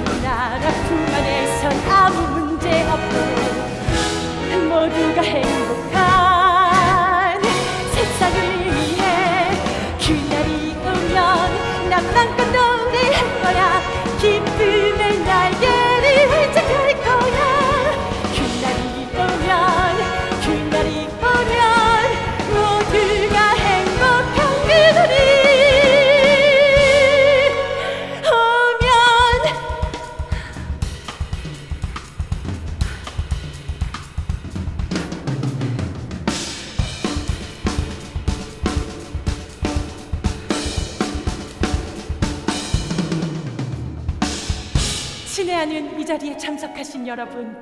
우리나라 품 안에선 아무 문제 없고 모두가 행복한 세상을 위해 그날이 오면 난 맘껏 노래할 거야. 기쁨의 날개를 활짝할 거야. 그날이 오면 모두가 행복한 그날이 오면. 친애하는 이 자리에 참석하신 여러분,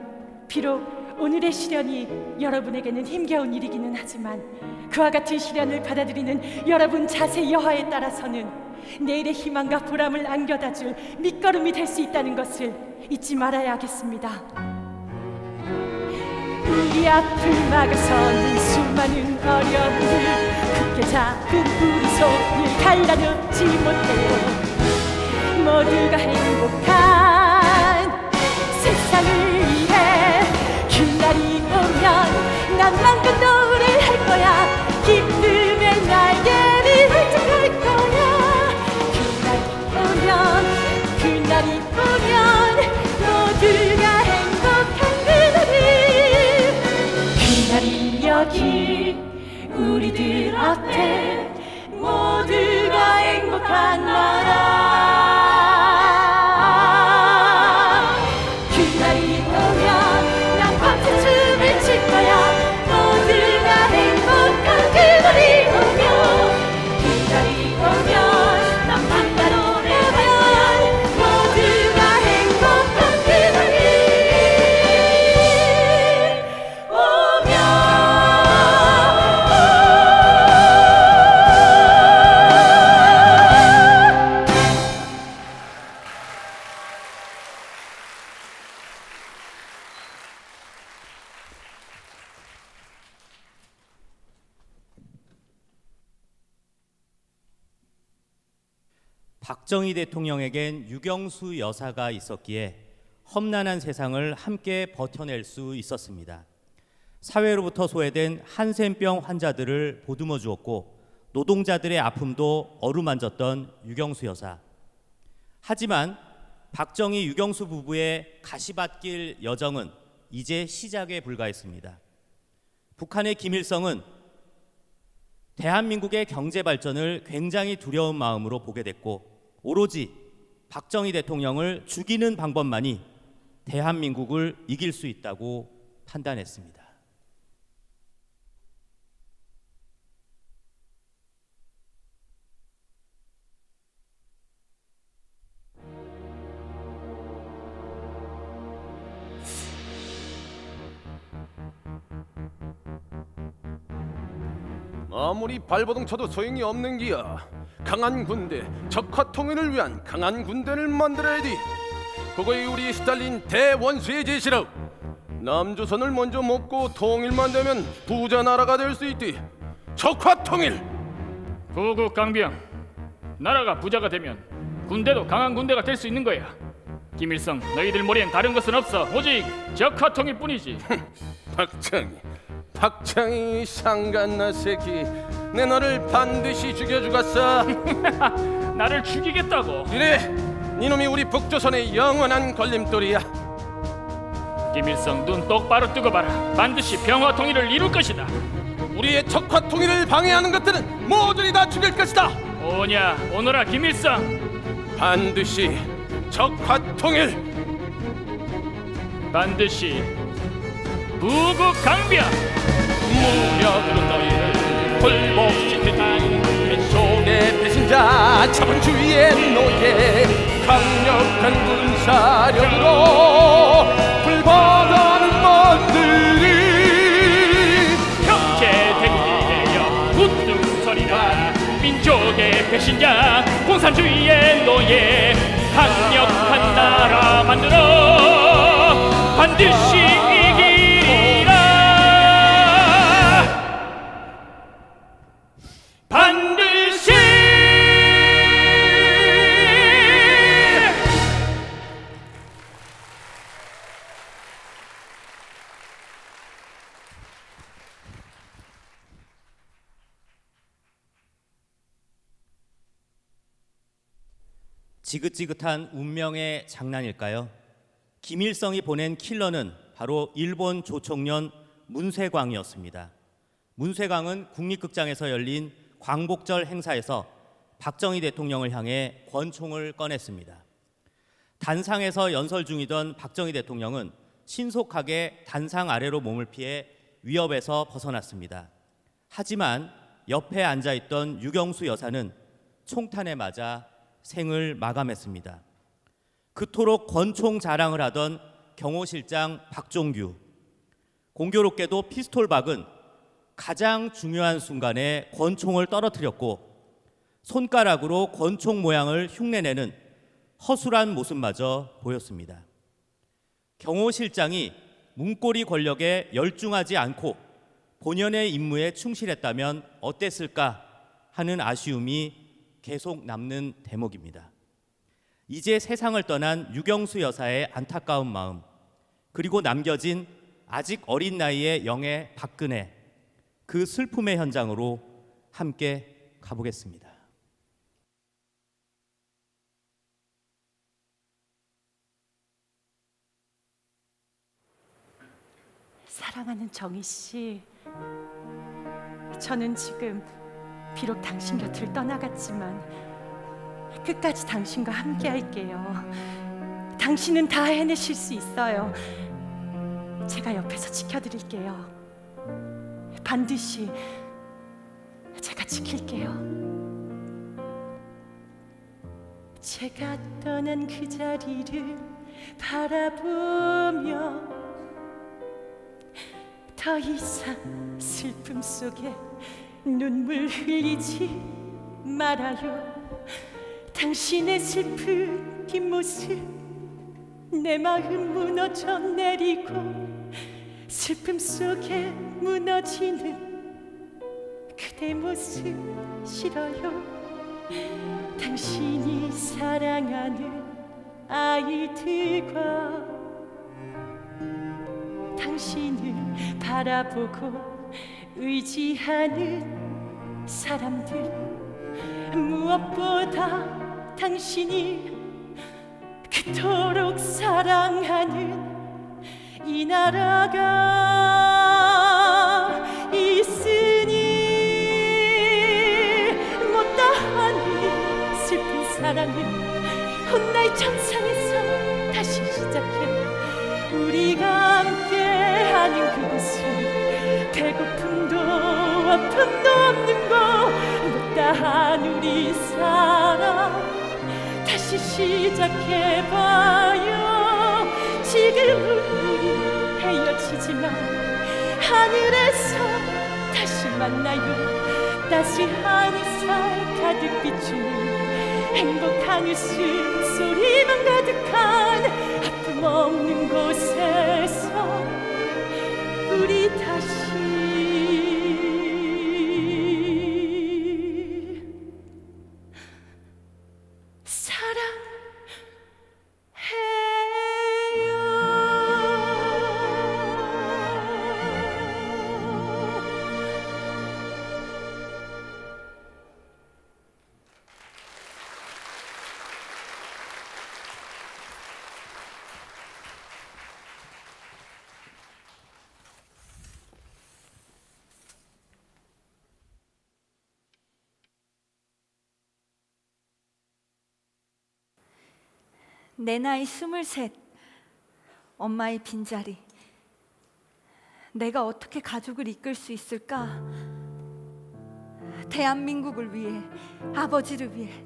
비록 오늘의 시련이 여러분에게는 힘겨운 일이기는 하지만 그와 같은 시련을 받아들이는 여러분 자세 여하에 따라서는 내일의 희망과 보람을 안겨다줄 밑거름이 될 수 있다는 것을 잊지 말아야 하겠습니다. 우리 앞을 막아서는 수많은 어려움을 굳게 잡은 우리 손을 갈라놓지 못해도 모두가 행복한 세상을 위해 그날이 오면 난 맘껏 노래할 거야. 기쁨의 날개를 활짝할 거야. 그날이 오면 모두가 행복한 그날이 여기 우리들 앞에 모두가 행복한 나라. 박정희 대통령에겐 유경수 여사가 있었기에 험난한 세상을 함께 버텨낼 수 있었습니다. 사회로부터 소외된 한센병 환자들을 보듬어 주었고 노동자들의 아픔도 어루만졌던 유경수 여사. 하지만 박정희 유경수 부부의 가시밭길 여정은 이제 시작에 불과했습니다. 북한의 김일성은 대한민국의 경제 발전을 굉장히 두려운 마음으로 보게 됐고 오로지 박정희 대통령을 죽이는 방법만이 대한민국을 이길 수 있다고 판단했습니다. 아무리 발버둥 쳐도 소용이 없는 기야. 강한 군대, 적화 통일을 위한 강한 군대를 만들어야지. 그거이 우리 스탈린 대원수의 제시라. 남조선을 먼저 먹고 통일만 되면 부자 나라가 될 수 있디. 적화 통일. 부국 강병. 나라가 부자가 되면 군대도 강한 군대가 될 수 있는 거야. 김일성, 너희들 머리엔 다른 것은 없어. 오직 적화 통일뿐이지. 박정희 상간나 새끼, 내 너를 반드시 죽여주겠어. 나를 죽이겠다고? 이래, 니놈이 우리 북조선의 영원한 걸림돌이야. 김일성, 눈 똑바로 뜨고 봐라. 반드시 평화 통일을 이룰 것이다. 우리의 적화 통일을 방해하는 것들은 모조리 다 죽일 것이다. 오냐, 오너라 김일성. 반드시 적화 통일. 반드시 부국 강병. 무력으로 너희를 홀복시키니 왼손에 자본주의의 노예 강력한 군사력으로 불바다는 만들리 형제 대국이여 웃는 소리라 민족의 배신자 공산주의의 노예 강력한 나라 만들어 반드시 이기리라 반드시 지긋지긋한 운명의 장난일까요? 김일성이 보낸 킬러는 바로 일본 조총련 문쇠광이었습니다. 문쇠광은 국립극장에서 열린 광복절 행사에서 박정희 대통령을 향해 권총을 꺼냈습니다. 단상에서 연설 중이던 박정희 대통령은 신속하게 단상 아래로 몸을 피해 위협에서 벗어났습니다. 하지만 옆에 앉아있던 유경수 여사는 총탄에 맞아 생을 마감했습니다. 그토록 권총 자랑을 하던 경호실장 박종규, 공교롭게도 피스톨박은 가장 중요한 순간에 권총을 떨어뜨렸고 손가락으로 권총 모양을 흉내내는 허술한 모습마저 보였습니다. 경호실장이 문고리 권력에 열중하지 않고 본연의 임무에 충실했다면 어땠을까 하는 아쉬움이 계속 남는 대목입니다. 이제 세상을 떠난 유경수 여사의 안타까운 마음, 그리고 남겨진 아직 어린 나이의 영예 박근혜, 그 슬픔의 현장으로 함께 가보겠습니다. 사랑하는 정희 씨, 저는 지금 비록 당신 곁을 떠나갔지만 끝까지 당신과 함께 할게요. 당신은 다 해내실 수 있어요. 제가 옆에서 지켜드릴게요. 반드시 제가 지킬게요. 제가 떠난 그 자리를 바라보며 더 이상 슬픔 속에 눈물 흘리지 말아요. 당신의 슬픈 뒷모습 내 마음 무너져 내리고 슬픔 속에 무너지는 그대 모습 싫어요. 당신이 사랑하는 아이들과 당신을 바라보고 의지하는 사람들, 무엇보다 당신이 그토록 사랑하는 이 나라가 있으니 못다한 슬픈 사랑은 훗날 천상에서 다시 시작해. 우리가 함께하는 그곳은 배고픔도 아픔도 없는 곳, 못다한 우리 사랑 다시 시작해봐요. 지금은 우리 헤어지지만 하늘에서 다시 만나요. 따스한 햇살 가득 비추는 행복한 웃음소리만 가득한 아픔 없는 곳에서 우리 다시 내 나이 23, 엄마의 빈자리. 내가 어떻게 가족을 이끌 수 있을까? 대한민국을 위해, 아버지를 위해,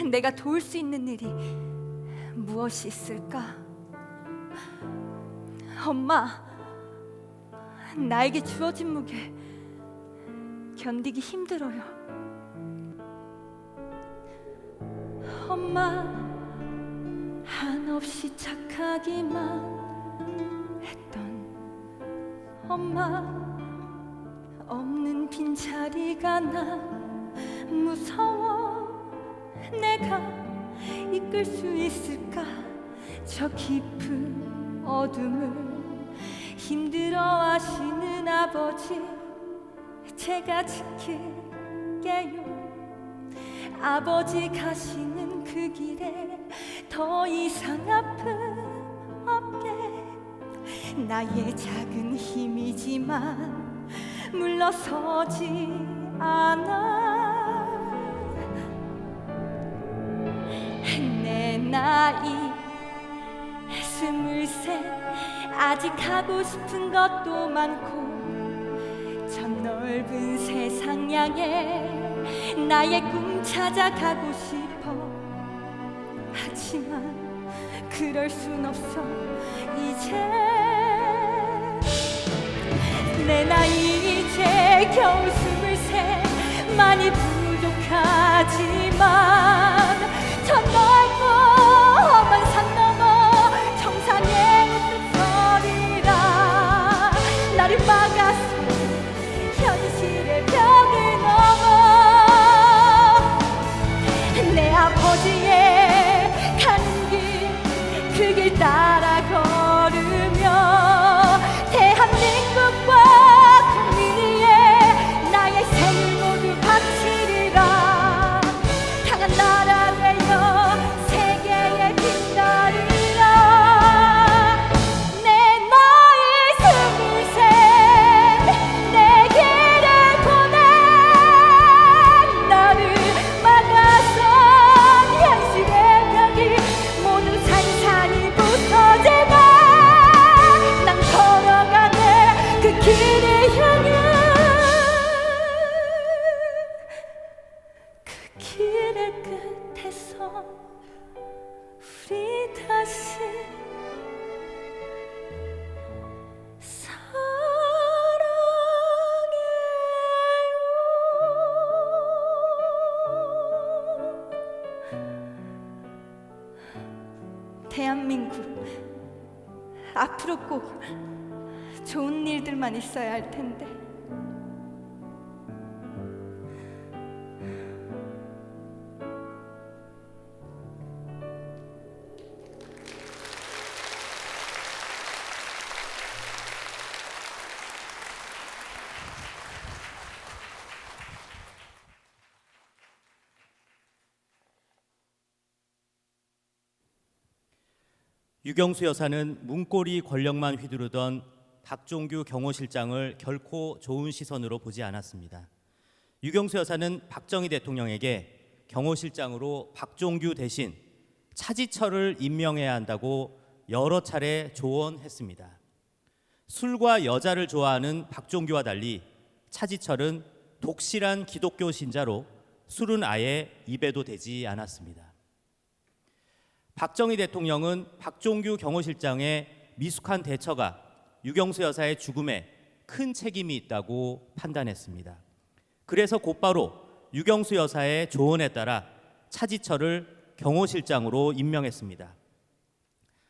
내가 도울 수 있는 일이 무엇이 있을까? 엄마, 나에게 주어진 무게 견디기 힘들어요. 엄마, 한없이 착하기만 했던 엄마, 없는 빈자리가 나 무서워. 내가 이끌 수 있을까? 저 깊은 어둠을 힘들어하시는 아버지, 제가 지킬게요. 아버지 가시는 그 길에 더 이상 아픔 없게. 나의 작은 힘이지만 물러서지 않아. 내 나이 23, 아직 하고 싶은 것도 많고 저 넓은 세상 향해 나의 꿈 찾아가고 싶어. 하지만 그럴 순 없어. 이제 내 나이 이제 겨우 23, 많이 부족하지만 저 넓고 험한 산 넘어 정상의 웃음소리라 나를 막았어. 현실의 벽을 넘어 내 아버지의 가는 길, 그 길 따라 걸으며 대한민국과 국민 위에 나의 생을 모두 바치리라. 강한 나라 되어 세계에 빛나리라. 내 나이 23, 내 길을 보내 나를 막아선 현실의 벽이 모두 산산이 부서지고 난 걸어가네 그 길을 향해. 그 길의 끝에서 우리 다시 사랑해요. 대한민국, 앞으로 꼭 좋은 일들만 있어야 할 텐데. 유경수 여사는 문고리 권력만 휘두르던 박종규 경호실장을 결코 좋은 시선으로 보지 않았습니다. 유경수 여사는 박정희 대통령에게 경호실장으로 박종규 대신 차지철을 임명해야 한다고 여러 차례 조언했습니다. 술과 여자를 좋아하는 박종규와 달리 차지철은 독실한 기독교 신자로 술은 아예 입에도 대지 않았습니다. 박정희 대통령은 박종규 경호실장의 미숙한 대처가 유경수 여사의 죽음에 큰 책임이 있다고 판단했습니다. 그래서 곧바로 유경수 여사의 조언에 따라 차지철을 경호실장으로 임명했습니다.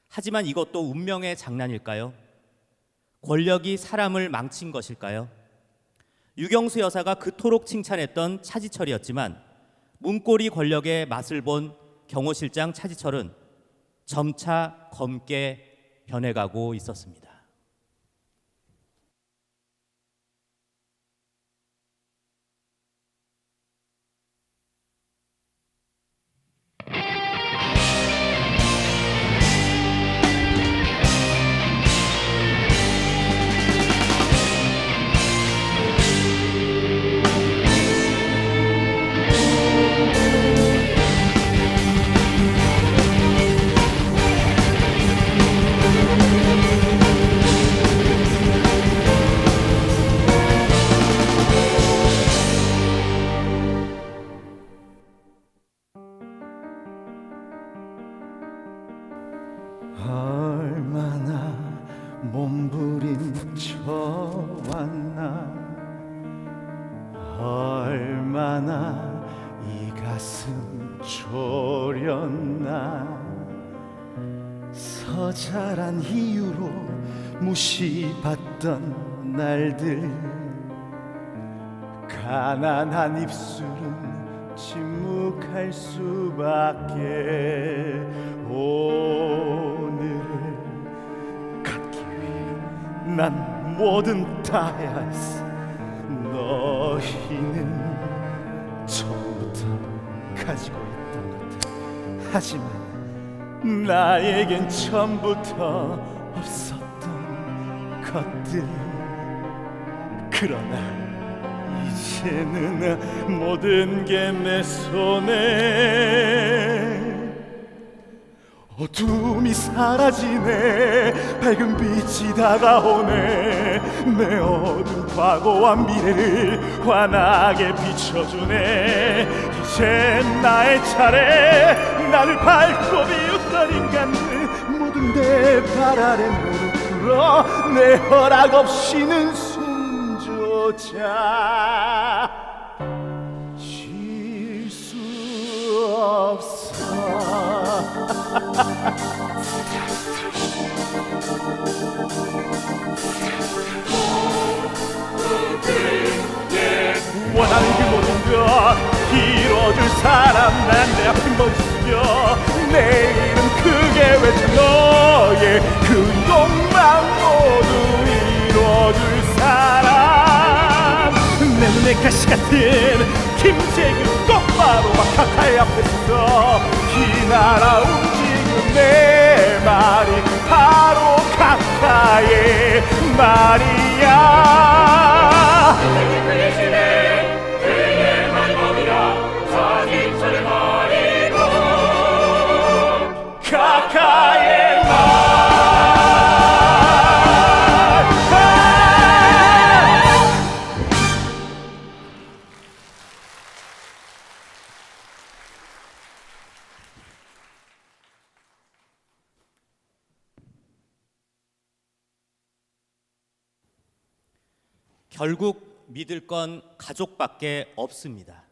하지만 이것도 운명의 장난일까요? 권력이 사람을 망친 것일까요? 유경수 여사가 그토록 칭찬했던 차지철이었지만 문고리 권력의 맛을 본 경호실장 차지철은 점차 검게 변해가고 있었습니다. 얼마나 이 가슴 졸였나. 서잘한 이유로 무시받던 날들, 가난한 입술은 침묵할 수밖에. 오늘을 갖기 위해 난 뭐든 다 해야 했어. 너희는 처음부터 가지고 있던 것들, 하지만 나에겐 처음부터 없었던 것들. 그러나 이제는 모든 게 내 손에. 어둠이 사라지네, 밝은 빛이 다가오네. 내 어두운 과거와 미래를 환하게 비춰주네. 이젠 나의 차례. 나를 밟고 비웃던 인간들 모두 내 발 아래 무릎 꿇어. 내 허락 없이는 숨조차 쉴 수 없어. 원하는 그 모든 것 이뤄줄 사람 난 내 앞에 멈추며 내일은 크게 외쳐. 너의 그 욕망 모두 이뤄줄 사람. 내 눈에 가시 같은 김재규 똑바로 마카카의 앞에 서 이 나라 움직이는 내 말이 바로 카카의 말이야. 그의 시대 그의 마지막이라 사진처럼 말이고 카카의 말. 결국 믿을 건 가족밖에 없습니다.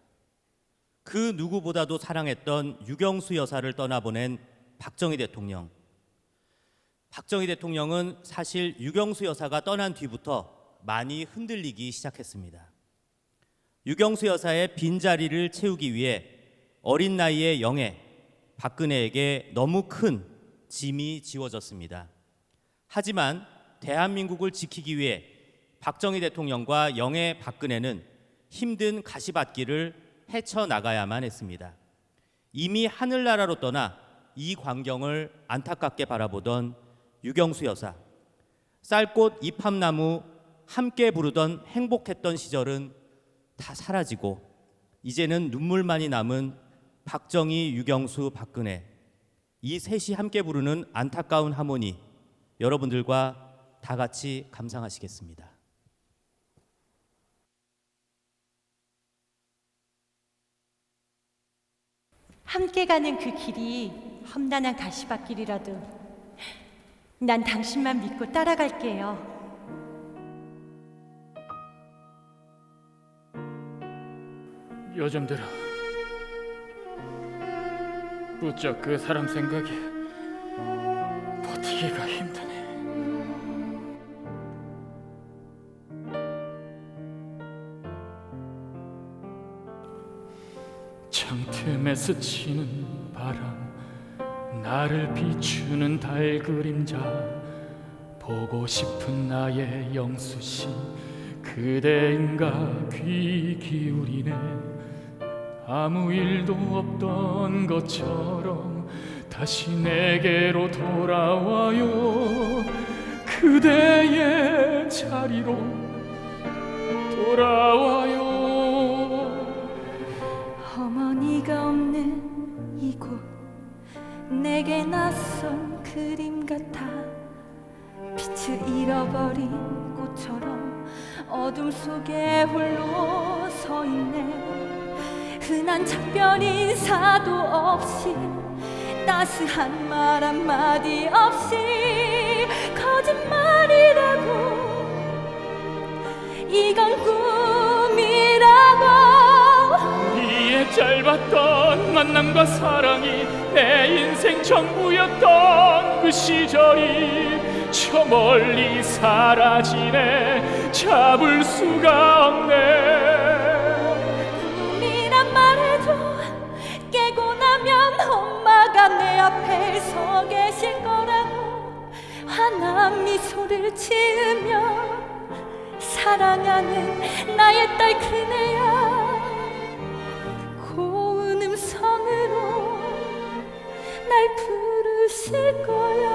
그 누구보다도 사랑했던 유경수 여사를 떠나보낸 박정희 대통령. 박정희 대통령은 사실 유경수 여사가 떠난 뒤부터 많이 흔들리기 시작했습니다. 유경수 여사의 빈자리를 채우기 위해 어린 나이의 영예 박근혜에게 너무 큰 짐이 지워졌습니다. 하지만 대한민국을 지키기 위해 박정희 대통령과 영예 박근혜는 힘든 가시밭길을 헤쳐나가야만 했습니다. 이미 하늘나라로 떠나 이 광경을 안타깝게 바라보던 유경수 여사. 쌀꽃 이팝나무 함께 부르던 행복했던 시절은 다 사라지고 이제는 눈물만이 남은 박정희, 유경수, 박근혜. 이 셋이 함께 부르는 안타까운 하모니, 여러분들과 다 같이 감상하시겠습니다. 함께 가는 그 길이 험난한 가시밭길이라도 난 당신만 믿고 따라갈게요. 요즘 들어 부쩍 그 사람 생각에 버티기가 힘드네. 창틈에 스치는 바람, 나를 비추는 달 그림자, 보고 싶은 나의 영수씨 그대인가 귀 기울이네. 아무 일도 없던 것처럼 다시 내게로 돌아와요. 그대의 자리로 돌아와요. 어머니가 없는 이곳, 내게 낯선 그림 같아. 빛을 잃어버린 꽃처럼 어둠 속에 홀로 서 있네. 흔한 작별 인사도 없이, 따스한 말 한마디 없이, 거짓말이라고, 이건 꿈이라고 나눠봤던 만남과 사랑이 내 인생 전부였던 그 시절이 저 멀리 사라지네. 잡을 수가 없네. 꿈이란 말해도 깨고 나면 엄마가 내 앞에 서 계실 거라고 환한 미소를 지으며 사랑하는 나의 딸 그네야 고운 음성으로 날 부르실 거야.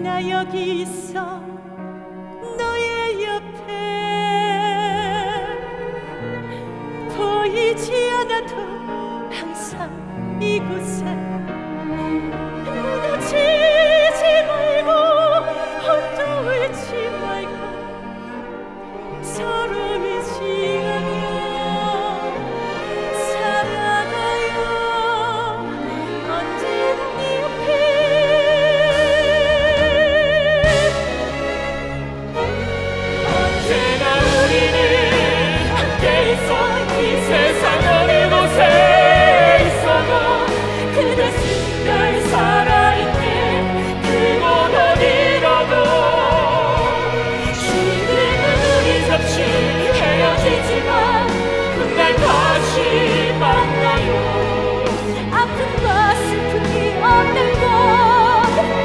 나 여기 있어 너의 옆에 보이지 않아도 항상 이곳에 무너지지 말고 혼자 울지 말고 서로 의지하며 살아가요. 언제나 네 옆에 언제나 우리는 함께 있어. 이 세상 어느 곳에 있어도 그대 숨결 살아있게 그곳 어디라도 시들은 우리 잠시 헤어지지만 그날 다시 만나요. 아픔과 슬픔이 없는 곳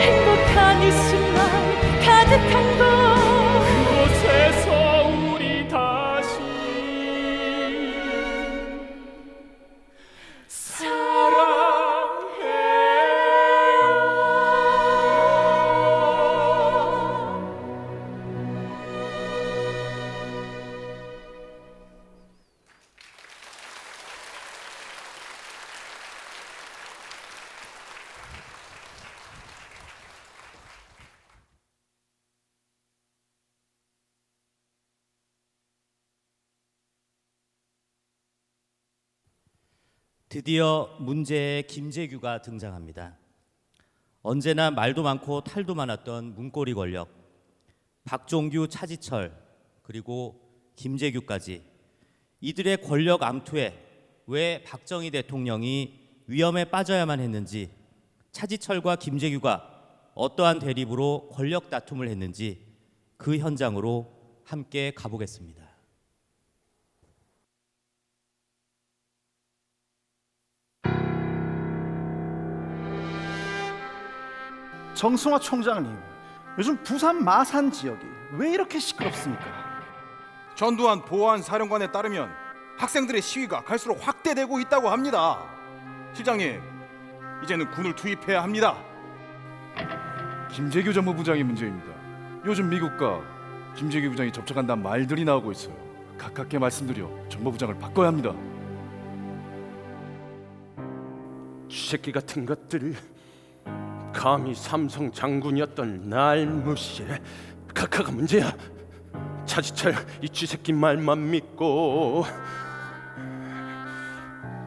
행복한 이 순간 가득한 곳 그곳에서 우리 다시 드디어 문제의 김재규가 등장합니다. 언제나 말도 많고 탈도 많았던 문고리 권력, 박종규, 차지철, 그리고 김재규까지 이들의 권력 암투에 왜 박정희 대통령이 위험에 빠져야만 했는지, 차지철과 김재규가 어떠한 대립으로 권력 다툼을 했는지 그 현장으로 함께 가보겠습니다. 정승화 총장님, 요즘 부산 마산 지역이 왜 이렇게 시끄럽습니까? 전두환 보안 사령관에 따르면 학생들의 시위가 갈수록 확대되고 있다고 합니다. 실장님, 이제는 군을 투입해야 합니다. 김재규 정무부장의 문제입니다. 요즘 미국과 김재규 부장이 접촉한다는 말들이 나오고 있어요. 가깝게 말씀드려 정무부장을 바꿔야 합니다. 쥐새끼 같은 것들, 감히 삼성 장군이었던 날 무시해. 각하가 문제야. 차지철 이 쥐새끼 말만 믿고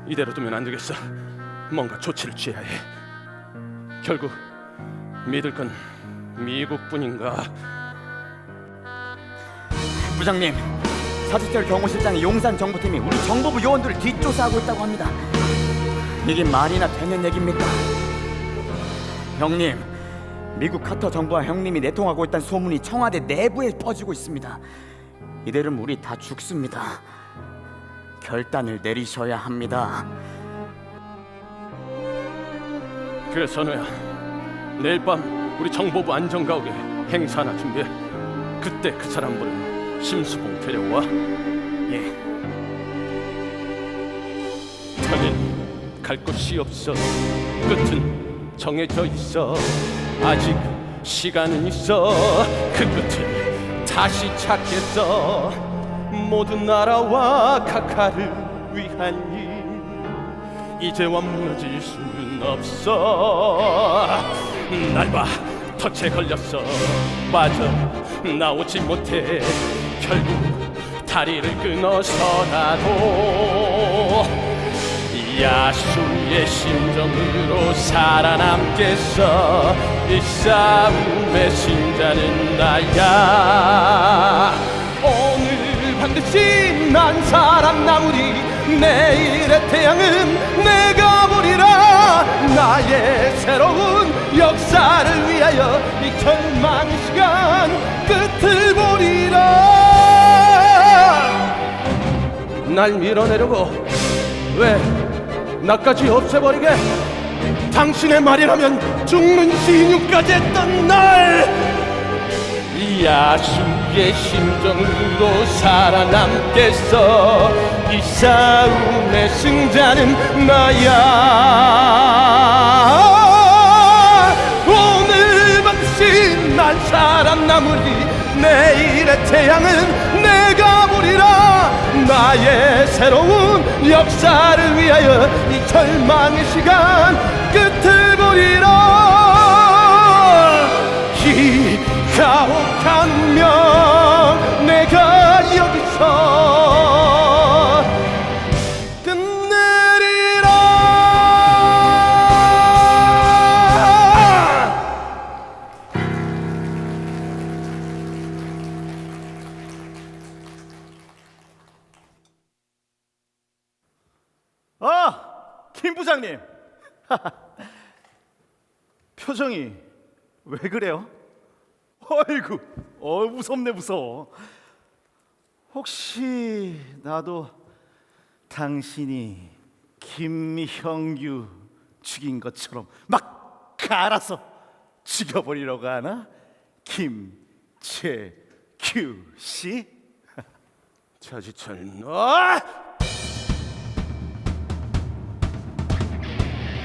이대로 두면 안 되겠어. 뭔가 조치를 취해야 해. 결국 믿을 건 미국뿐인가? 부장님, 차지철 경호실장의 용산 정보팀이 우리 정보부 요원들을 뒷조사하고 있다고 합니다. 이게 말이나 되는 얘기입니까? 형님, 미국 카터 정부와 형님이 내통하고 있다는 소문이 청와대 내부에 퍼지고 있습니다. 이대로는 우리 다 죽습니다. 결단을 내리셔야 합니다. 그래, 선우야, 내일 밤 우리 정보부 안전가옥에 행사 하나 준비해. 그때 그 사람들은 심수봉 데려와. 예. 저는 갈 곳이 없어. 끝은 정해져 있어. 아직 시간은 있어. 그 끝을 다시 찾겠어. 모든 나라와 각하를 위한 일, 이제와 무너질 수는 없어. 날 봐, 덫에 걸렸어. 빠져나오지 못해. 결국 다리를 끊어서라도 야수의 심정으로 살아남겠어. 이 싸움의 승자는 나야. 오늘 반드시 난 살아남으리. 내일의 태양은 내가 보리라. 나의 새로운 역사를 위하여 이 절망의 시간 끝을 보리라. 날 밀어내려고 왜 나까지 없애버리게? 당신의 말이라면 죽는 신유까지 했던 날, 야수의 심정으로 살아남겠어. 이 싸움의 승자는 나야. 오늘 반드시 난 살아남으리. 내일의 태양은 내가 보리라. 나의 새로운 역사를 위하여 이 절망의 시간 끝을 보리라. 이 가혹한 명 내가 여기서 끝내리라. 김 부장님. 표정이 왜 그래요? 어이구, 무섭네 무서워. 혹시 나도 당신이 김형규 죽인 것처럼 막 갈아서 죽여버리려고 하나? 김채규 씨? 차지철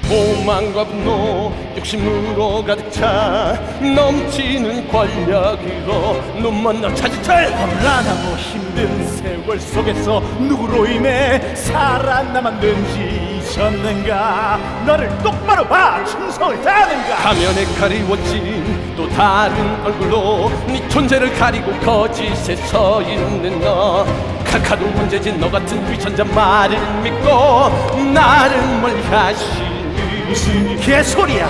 오만과 분노 욕심으로 가득 차 넘치는 권력으로 눈먼 너 차지철. 험난하고 힘든 세월 속에서 누구로 인해 살아남았는지 잊었는가? 너를 똑바로 봐, 충성을 다하는가? 가면에 가리워진 또 다른 얼굴로 네 존재를 가리고 거짓에 서 있는 너. 카카도 문제진 너 같은 위선자 말을 믿고 나를 멀리하시. 무슨 개소리야!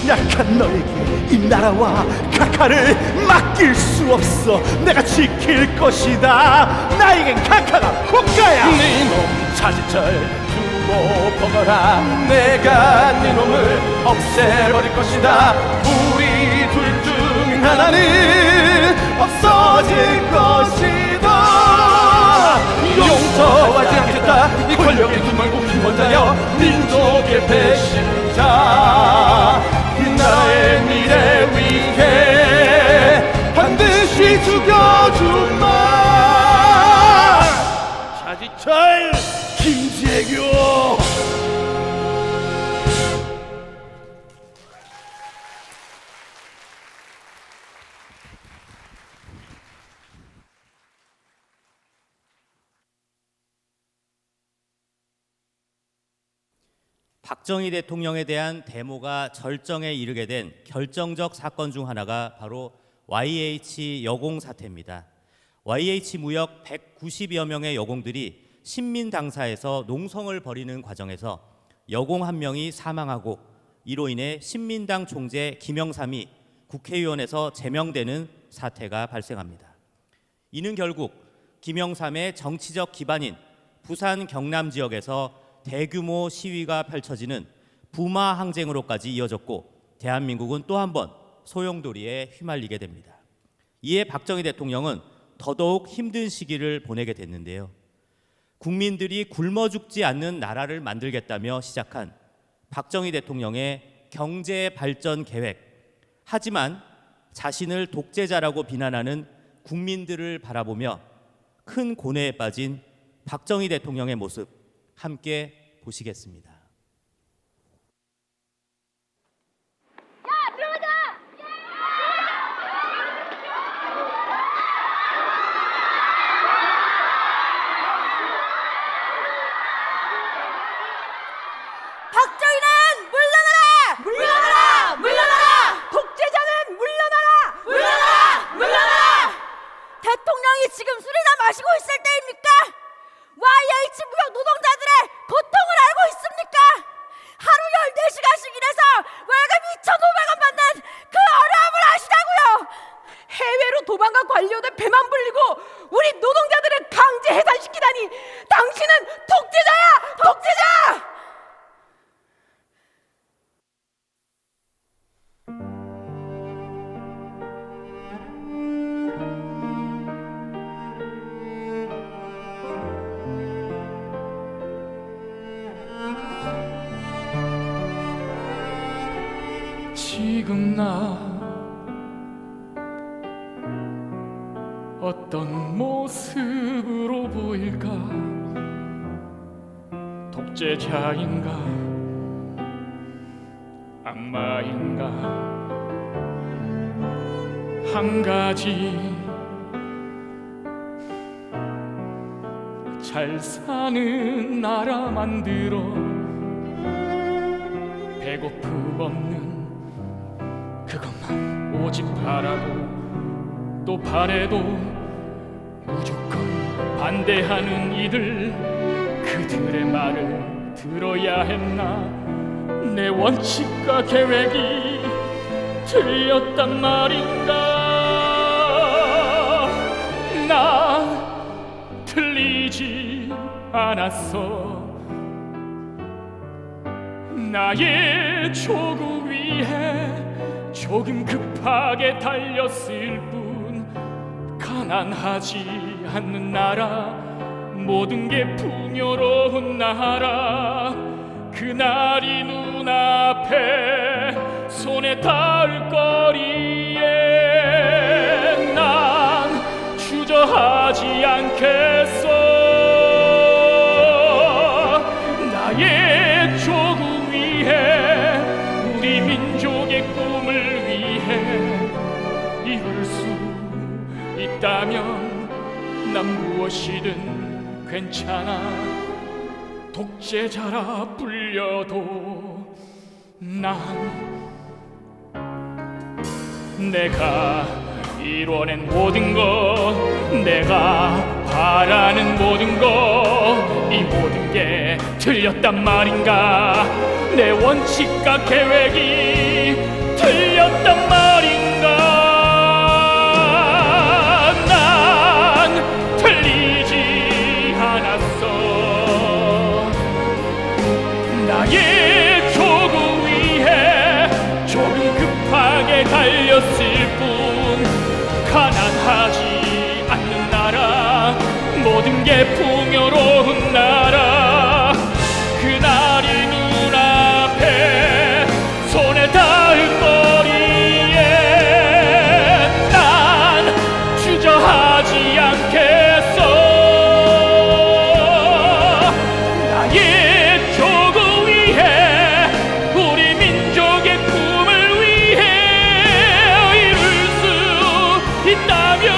약한 너에게 이 나라와 카카를 맡길 수 없어. 내가 지킬 것이다. 나에겐 카카가 국가야. 네 놈 차지철 두고 보거라. 내가 네 놈을 없애버릴 것이다. 우리 둘 중 하나는 없어질 것이다. 용서하지 않겠다. 이 권력의 두말고 힘원자여 민족의 배신자. 이 나라의 미래 위해 반드시 죽여주마. 차지철 김재규. 박정희 대통령에 대한 데모가 절정에 이르게 된 결정적 사건 중 하나가 바로 YH 여공 사태입니다. YH 무역 190여 명의 여공들이 신민당사에서 농성을 벌이는 과정에서 여공 한 명이 사망하고 이로 인해 신민당 총재 김영삼이 국회의원에서 제명되는 사태가 발생합니다. 이는 결국 김영삼의 정치적 기반인 부산 경남 지역에서 대규모 시위가 펼쳐지는 부마 항쟁으로까지 이어졌고 대한민국은 또 한 번 소용돌이에 휘말리게 됩니다. 이에 박정희 대통령은 더더욱 힘든 시기를 보내게 됐는데요. 국민들이 굶어 죽지 않는 나라를 만들겠다며 시작한 박정희 대통령의 경제 발전 계획. 하지만 자신을 독재자라고 비난하는 국민들을 바라보며 큰 고뇌에 빠진 박정희 대통령의 모습 함께 보시겠습니다. 박정희는 물러나라! 물러나라! 물러나라! 독재자는 물러나라! 물러나라! 물러나라! 대통령이 지금 술이나 마시고 있을 때입니까? YH 무역 노동자들의 고통을 알고 있습니까? 해외로 도망간 관료들 배만 불리고 우리 노동자들을 강제 해산시키다니 당신은 독재자야! 독재자! 지금 나 어떤 모습으로 보일까? 독재자인가? 악마인가? 한 가지 잘 사는 나라 만들어 배고픔 없는 그것만 오직 바라고 또 바래도 무조건 반대하는 이들 그들의 말을 들어야 했나? 내 원칙과 계획이 틀렸단 말인가? 난 틀리지 않았어. 나의 조국 위해 조금 급하게 달렸을 뿐 가난하지 않는 나라 모든 게 풍요로운 나라 그날이 눈앞에 손에 닿을 거리에 난 주저하지 않겠어. 나의 조국 위해 우리 민족의 꿈을 위해 이룰 수 있다면 난 무엇이든 괜찮아. 독재자라 불려도 난 내가 이뤄낸 모든 것 내가 바라는 모든 것 이 모든 게 틀렸단 말인가? 내 원칙과 계획이 틀렸단 말인가? 난 틀리지 않았어. 나의 조국 위해 조금 급하게 달렸을 뿐 가난하지 않는 나라 모든 게 풍요로운 나라 그날이 눈앞에 손에 닿을 거리에 난 주저하지 않겠어. 나의 조국 위해 우리 민족의 꿈을 위해 이룰 수 있다면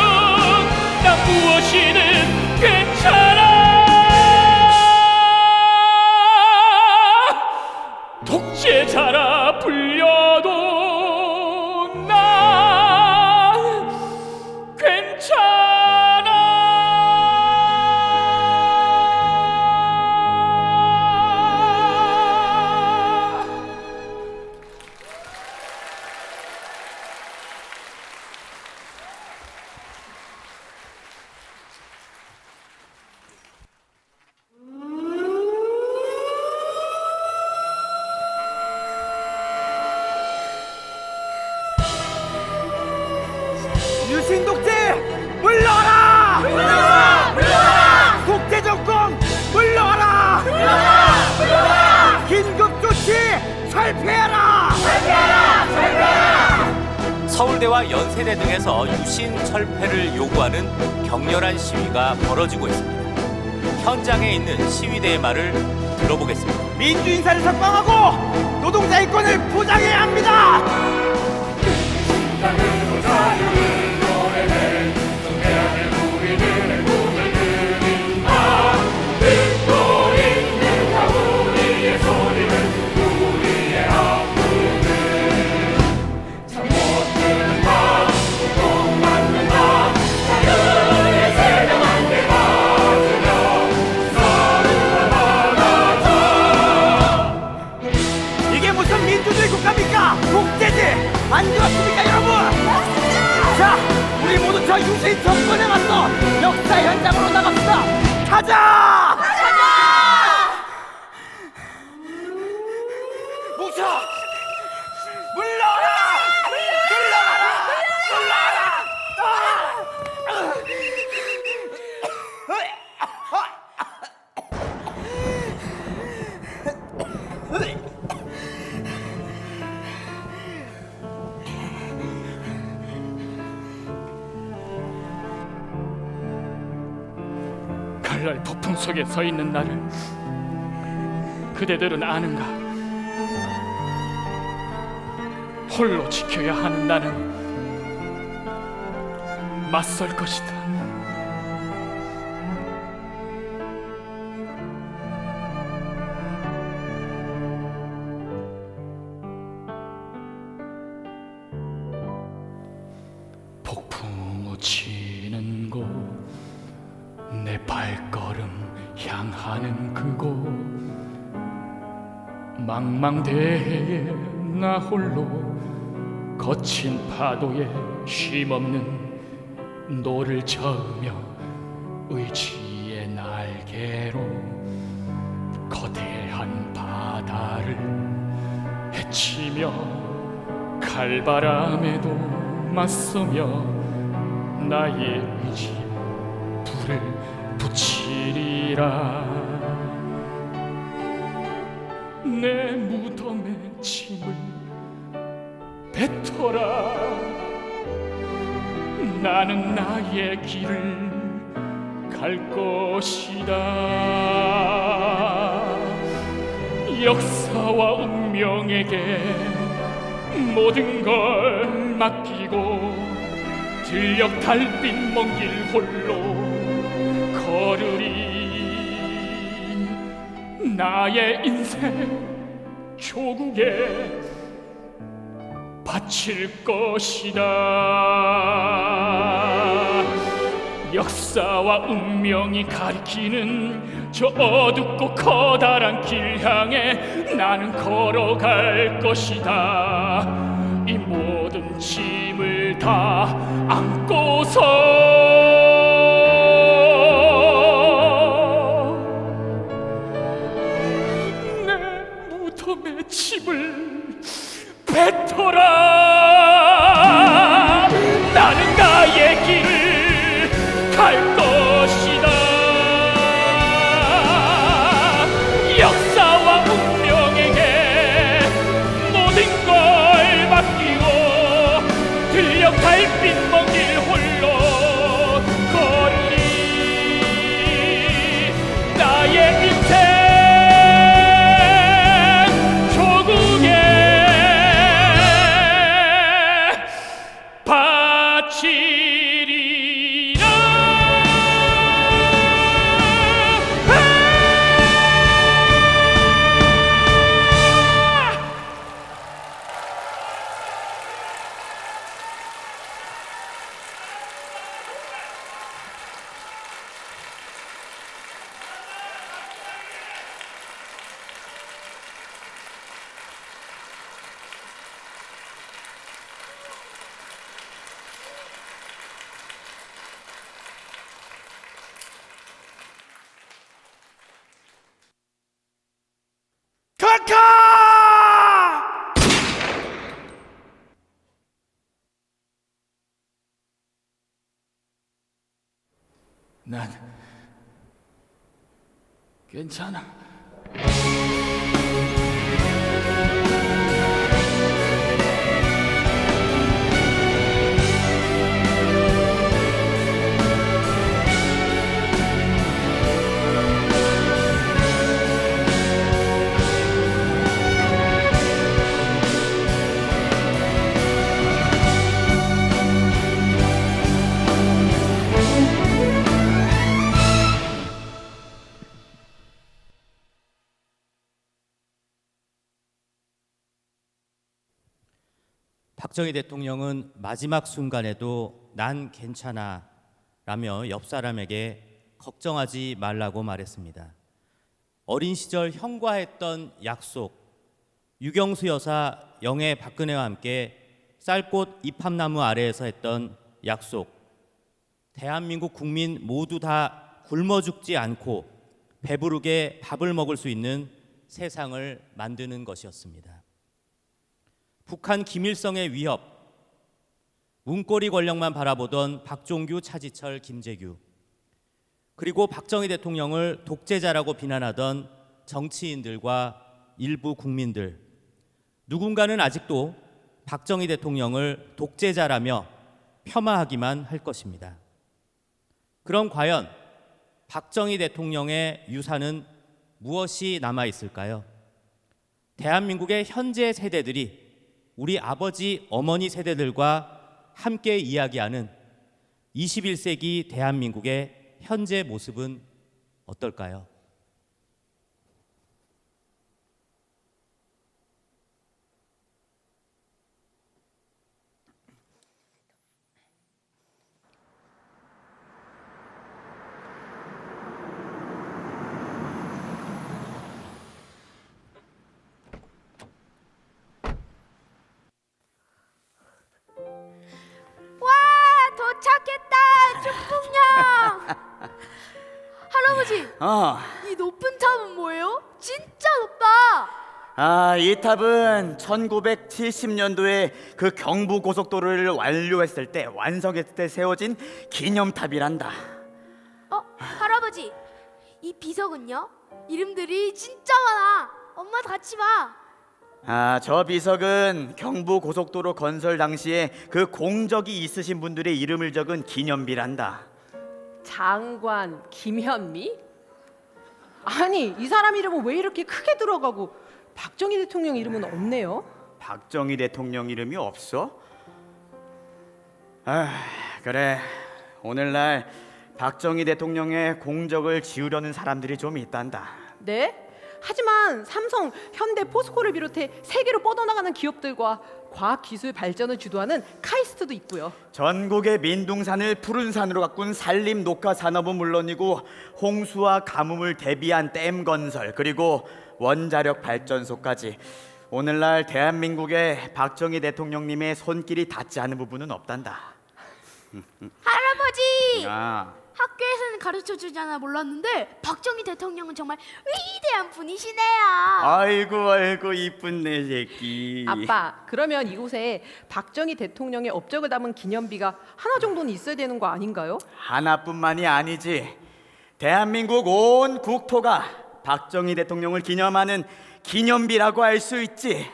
난 무엇이든 괜찮아. 독재자라 불려도 난 괜찮아. 유신 독재 물러가라! 물러가라! 물러가라! 독재 정권 물러가라! 물러가라! 물러가라! 긴급 조치 철폐하라! 철폐하라! 철폐하라! 서울대와 연세대 등에서 유신 철폐를 요구하는 격렬한 시위가 벌어지고 있습니다. 현장에 있는 시위대의 말을 들어보겠습니다. 민주인사를 석방하고 노동자 인권을 보장해야 합니다! 이게 무슨 민주주의 국가입니까? 독재지! 안 그렇습니까 여러분? 저 유신 정권에 맞서 역사 현장으로 나갑시다. 가자! 뭉쳐! 물러라! 칼날 폭풍 속에 서 있는 나를 그대들은 아는가? 홀로 지켜야 하는 나는 맞설 것이다. 폭풍 치는 곳, 내 발걸음 향하는 그곳, 망망대해에 나 홀로 거친 파도에 쉼없는 노를 저으며 의지의 날개로 거대한 바다를 헤치며 칼바람에도 맞서며 나의 의지 불을 붙이리라. 내 무덤에 침을 뱉어라. 나는 나의 길을 갈 것이다. 역사와 운명에게 모든 걸 맡기고 들녘 달빛 먼 길 홀로 걸으리. 나의 인생 조국에 바칠 것이다. 역사와 운명이 가리키는 저 어둡고 커다란 길 향해 나는 걸어갈 것이다. 이 모든 짐을 다 안고서 내 무덤에 짐을 뱉어라. 나는 나의 길을 갈 것이다. 역사와 운명에게 모든 걸 맡기고 들녘 달빛 먼 길 홀로 걸으리. 나의 인생 조국에 바치리라. 카카! 난 괜찮아. 박정희 대통령은 마지막 순간에도 난 괜찮아 라며 옆 사람에게 걱정하지 말라고 말했습니다. 어린 시절 형과 했던 약속, 유경수 여사 영애 박근혜와 함께 쌀꽃 이팝나무 아래에서 했던 약속, 대한민국 국민 모두 다 굶어 죽지 않고 배부르게 밥을 먹을 수 있는 세상을 만드는 것이었습니다. 북한 김일성의 위협, 문고리 권력만 바라보던 박종규, 차지철, 김재규, 그리고 박정희 대통령을 독재자라고 비난하던 정치인들과 일부 국민들, 누군가는 아직도 박정희 대통령을 독재자라며 폄하하기만 할 것입니다. 그럼 과연 박정희 대통령의 유산은 무엇이 남아 있을까요? 대한민국의 현재 세대들이 우리 아버지, 어머니 세대들과 함께 이야기하는 21세기 대한민국의 현재 모습은 어떨까요? 도착했다, 축복령. 할아버지, 이 높은 탑은 뭐예요? 진짜 높다. 이 탑은 1970년도에 그 경부고속도로를 완료했을 때, 완성했을 때 세워진 기념탑이란다. 할아버지, 이 비석은요? 이름들이 진짜 많아. 엄마 같이 봐. 저 비석은 경부고속도로 건설 당시에 그 공적이 있으신 분들의 이름을 적은 기념비란다. 장관 김현미? 아니, 이 사람 이름은 왜 이렇게 크게 들어가고 박정희 대통령 이름은 없네요? 박정희 대통령 이름이 없어? 그래, 오늘날 박정희 대통령의 공적을 지우려는 사람들이 좀 있단다. 네? 하지만 삼성, 현대, 포스코를 비롯해 세계로 뻗어나가는 기업들과 과학기술 발전을 주도하는 카이스트도 있고요. 전국의 민둥산을 푸른 산으로 가꾼 산림 녹화 산업은 물론이고 홍수와 가뭄을 대비한 댐 건설, 그리고 원자력 발전소까지 오늘날 대한민국의 박정희 대통령님의 손길이 닿지 않은 부분은 없단다. 할아버지! 야. 학교에서는 가르쳐주잖아 몰랐는데 박정희 대통령은 정말 위대한 분이시네요. 아이고 이쁜 내 새끼. 아빠, 그러면 이곳에 박정희 대통령의 업적을 담은 기념비가 하나 정도는 있어야 되는 거 아닌가요? 하나뿐만이 아니지. 대한민국 온 국토가 박정희 대통령을 기념하는 기념비라고 할 수 있지.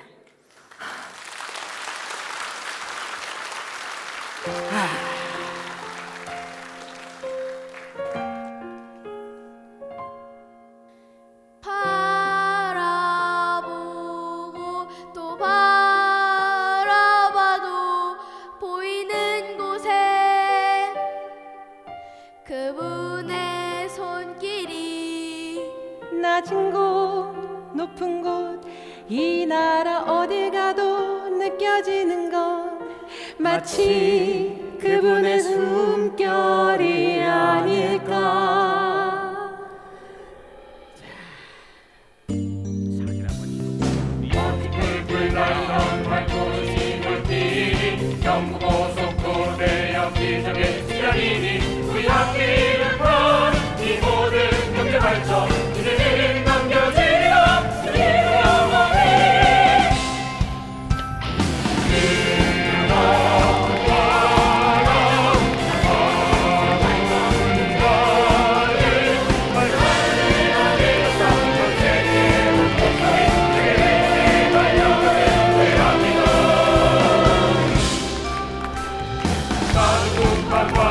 바라보고 또 바라봐도 보이는 곳에 그분의 손길이 낮은 곳, 높은 곳, 이 나라 어딜 가도 느껴지는 건 마치 그분의 숨결이 아닐까. 불날던 활도시 물길이 경부고속도로 대형 기적의 시간이니 우리 앞길을 건 이 모든 경제발전 이제는 남겨지리라 영원히. 대한민국